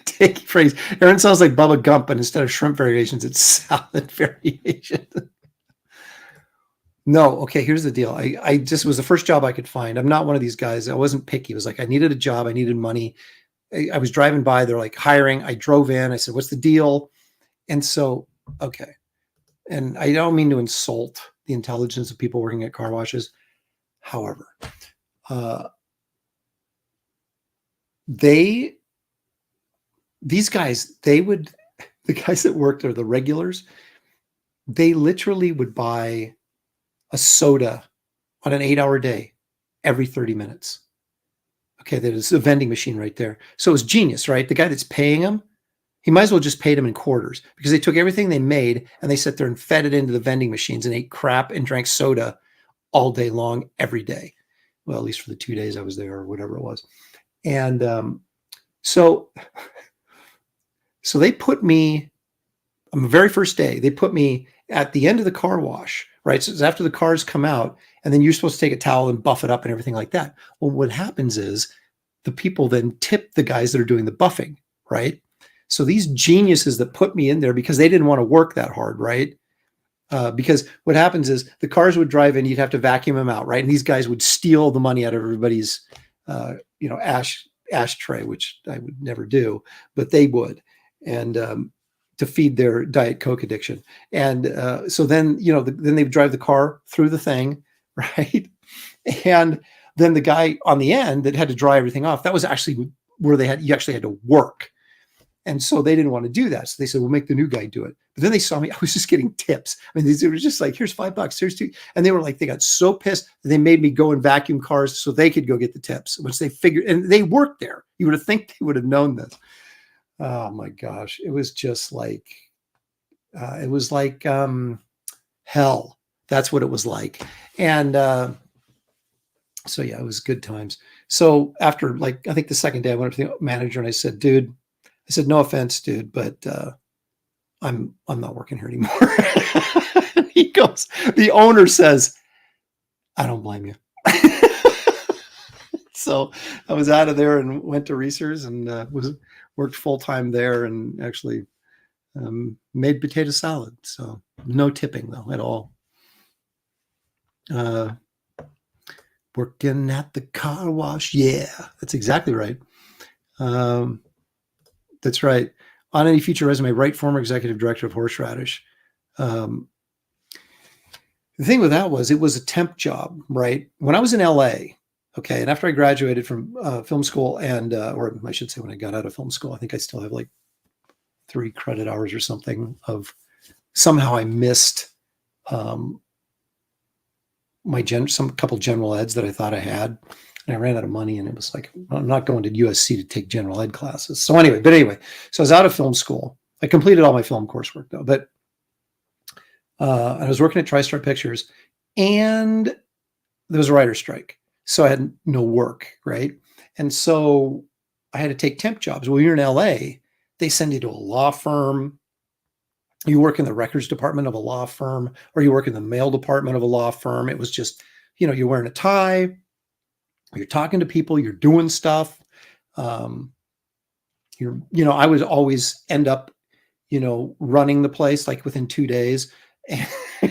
Take phrase. Aaron sounds like Bubba Gump, but instead of shrimp variations, it's salad variations. No, okay, here's the deal. I just was the first job I could find. I'm not one of these guys. I wasn't picky. It was like I needed a job. I needed money. I was driving by. They're like hiring. I drove in. I said, what's the deal? And so, okay. And I don't mean to insult the intelligence of people working at car washes. However, these guys, the guys that worked there, the regulars, they literally would buy a soda on an 8-hour day every 30 minutes. Okay, there's a vending machine right there. So it was genius, right? The guy that's paying them, he might as well just paid them in quarters, because they took everything they made and they sat there and fed it into the vending machines and ate crap and drank soda all day long, every day. Well, at least for the 2 days I was there or whatever it was. And so they put me, on the very first day, they put me at the end of the car wash, right? So it's after the cars come out, and then you're supposed to take a towel and buff it up and everything like that. Well, what happens is the people then tip the guys that are doing the buffing, right? So these geniuses that put me in there, because they didn't want to work that hard, right? Because what happens is the cars would drive in, you'd have to vacuum them out, right? And these guys would steal the money out of everybody's, ashtray, which I would never do, but they would. And to feed their Diet Coke addiction. And so then, then they would drive the car through the thing, right? And then the guy on the end that had to dry everything off, that was actually where you actually had to work. And so they didn't want to do that. So they said, we'll make the new guy do it. But then they saw me, I was just getting tips. I mean, it was just like, here's $5, here's $2. And they were like, they got so pissed that they made me go and vacuum cars so they could go get the tips, which they figured, and they worked there. You would have think they would have known this. Oh my gosh. It was just like, hell. That's what it was like. And so yeah, it was good times. So after like, I think the second day I went up to the manager and I said, dude, I said, no offense, dude, but I'm not working here anymore. He goes, the owner says, I don't blame you. So I was out of there and went to Reese's and worked full time there and actually made potato salad. So no tipping though at all. Working at the car wash. Yeah, that's exactly right. That's right. On any future resume, write former executive director of Horseradish. The thing with that was it was a temp job, right? When I was in LA, okay, and after I graduated from film school and, or I should say when I got out of film school, I think I still have like 3 credit hours or something of somehow I missed some couple general eds that I thought I had. And I ran out of money and it was like, I'm not going to USC to take general ed classes. So anyway, so I was out of film school. I completed all my film coursework though, but I was working at TriStar Pictures and there was a writer's strike. So I had no work, right? And so I had to take temp jobs. Well, you're in LA, they send you to a law firm. You work in the records department of a law firm, or you work in the mail department of a law firm. It was just, you're wearing a tie, you're talking to people, you're doing stuff. I would always end up, running the place like within 2 days.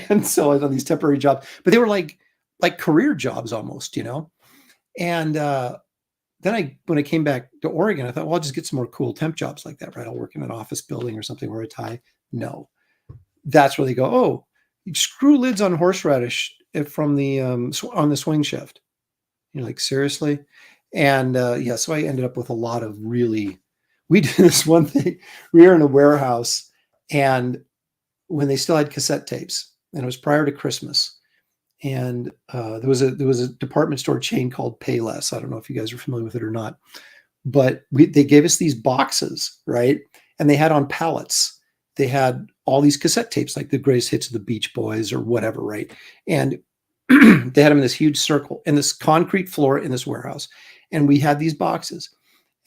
And so I was on these temporary jobs, but they were like career jobs almost, And then when I came back to Oregon, I thought, well, I'll just get some more cool temp jobs like that, right? I'll work in an office building or something, wear a tie. No, that's where they go, oh, screw lids on horseradish from the on the swing shift. You're like, seriously? And so I ended up with a lot of we did this one thing. We were in a warehouse and when they still had cassette tapes, and it was prior to Christmas. And there was a department store chain called Payless. I don't know if you guys are familiar with it or not, but they gave us these boxes, right? And they had on pallets, they had all these cassette tapes, like the greatest hits of the Beach Boys or whatever, right? And they had them in this huge circle in this concrete floor in this warehouse. And we had these boxes.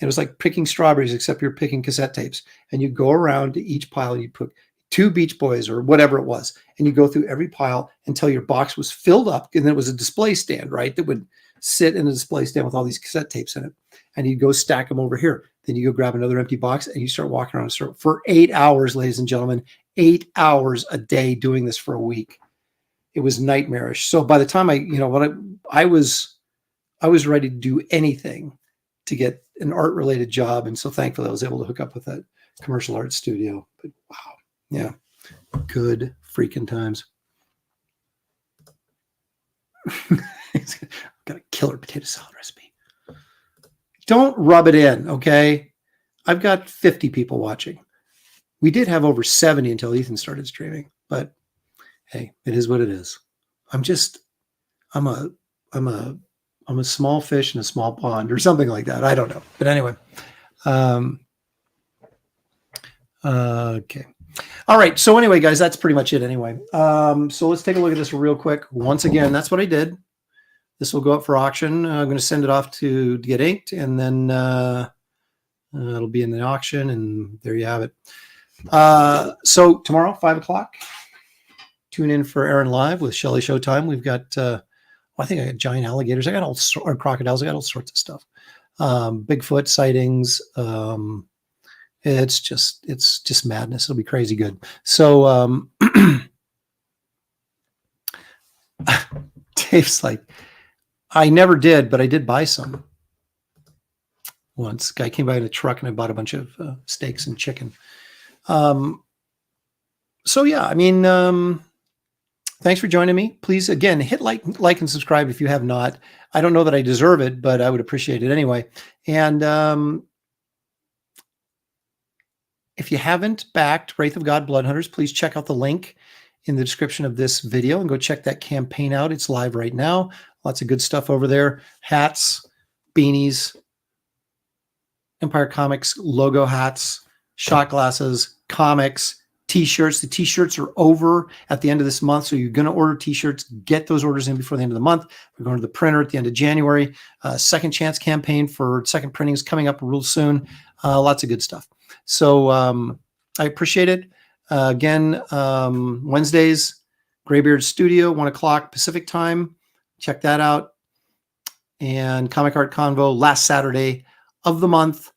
It was like picking strawberries, except you're picking cassette tapes. And you go around to each pile and you put 2 Beach Boys or whatever it was. And you go through every pile until your box was filled up. And then it was a display stand, right? That would sit in a display stand with all these cassette tapes in it. And you go stack them over here. Then you go grab another empty box and you start walking around a circle for 8 hours, ladies and gentlemen, 8 hours a day doing this for a week. It was nightmarish. So by the time I was ready to do anything to get an art related job. And so thankfully I was able to hook up with that commercial art studio. But wow. Yeah. Good freaking times. Got a killer potato salad recipe. Don't rub it in, okay? I've got 50 people watching. We did have over 70 until Ethan started streaming, but hey, it is what it is. I'm a small fish in a small pond or something like that. I don't know. But anyway. Okay. All right. So anyway, guys, that's pretty much it anyway. So let's take a look at this real quick. Once again, that's what I did. This will go up for auction. I'm going to send it off to get inked, and then it'll be in the auction, and there you have it. So tomorrow, 5:00, tune in for Aaron Live with Shelly Showtime. We've got, I think I got giant alligators. I got or crocodiles. I got all sorts of stuff. Bigfoot sightings. It's just madness. It'll be crazy good. So Dave's like, I never did, but I did buy some once. Guy came by in a truck and I bought a bunch of steaks and chicken. So yeah, I mean, thanks for joining me. Please, again, hit like and subscribe if you have not. I don't know that I deserve it, but I would appreciate it anyway. And if you haven't backed Wraith of God Blood Hunters, please check out the link in the description of this video and go check that campaign out. It's live right now. Lots of good stuff over there. Hats, beanies, Empire Comics logo hats, shot glasses, comics, T-shirts. The T-shirts are over at the end of this month. So you're going to order T-shirts, get those orders in before the end of the month. We're going to the printer at the end of January. Second chance campaign for second printing is coming up real soon. Lots of good stuff. So I appreciate it. Again, Wednesdays, Graybeard Studio, 1 o'clock Pacific time. Check that out. And Comic Art Convo last Saturday of the month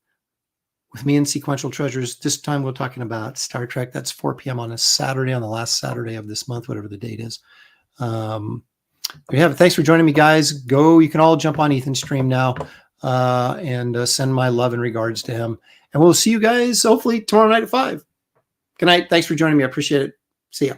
with me and Sequential Treasures. This time we're talking about Star Trek. That's 4 p.m. on a Saturday, on the last Saturday of this month, whatever the date is. We have it. Thanks for joining me, guys. You can all jump on Ethan's stream now and send my love and regards to him. And we'll see you guys hopefully tomorrow night at 5. Good night. Thanks for joining me. I appreciate it. See ya.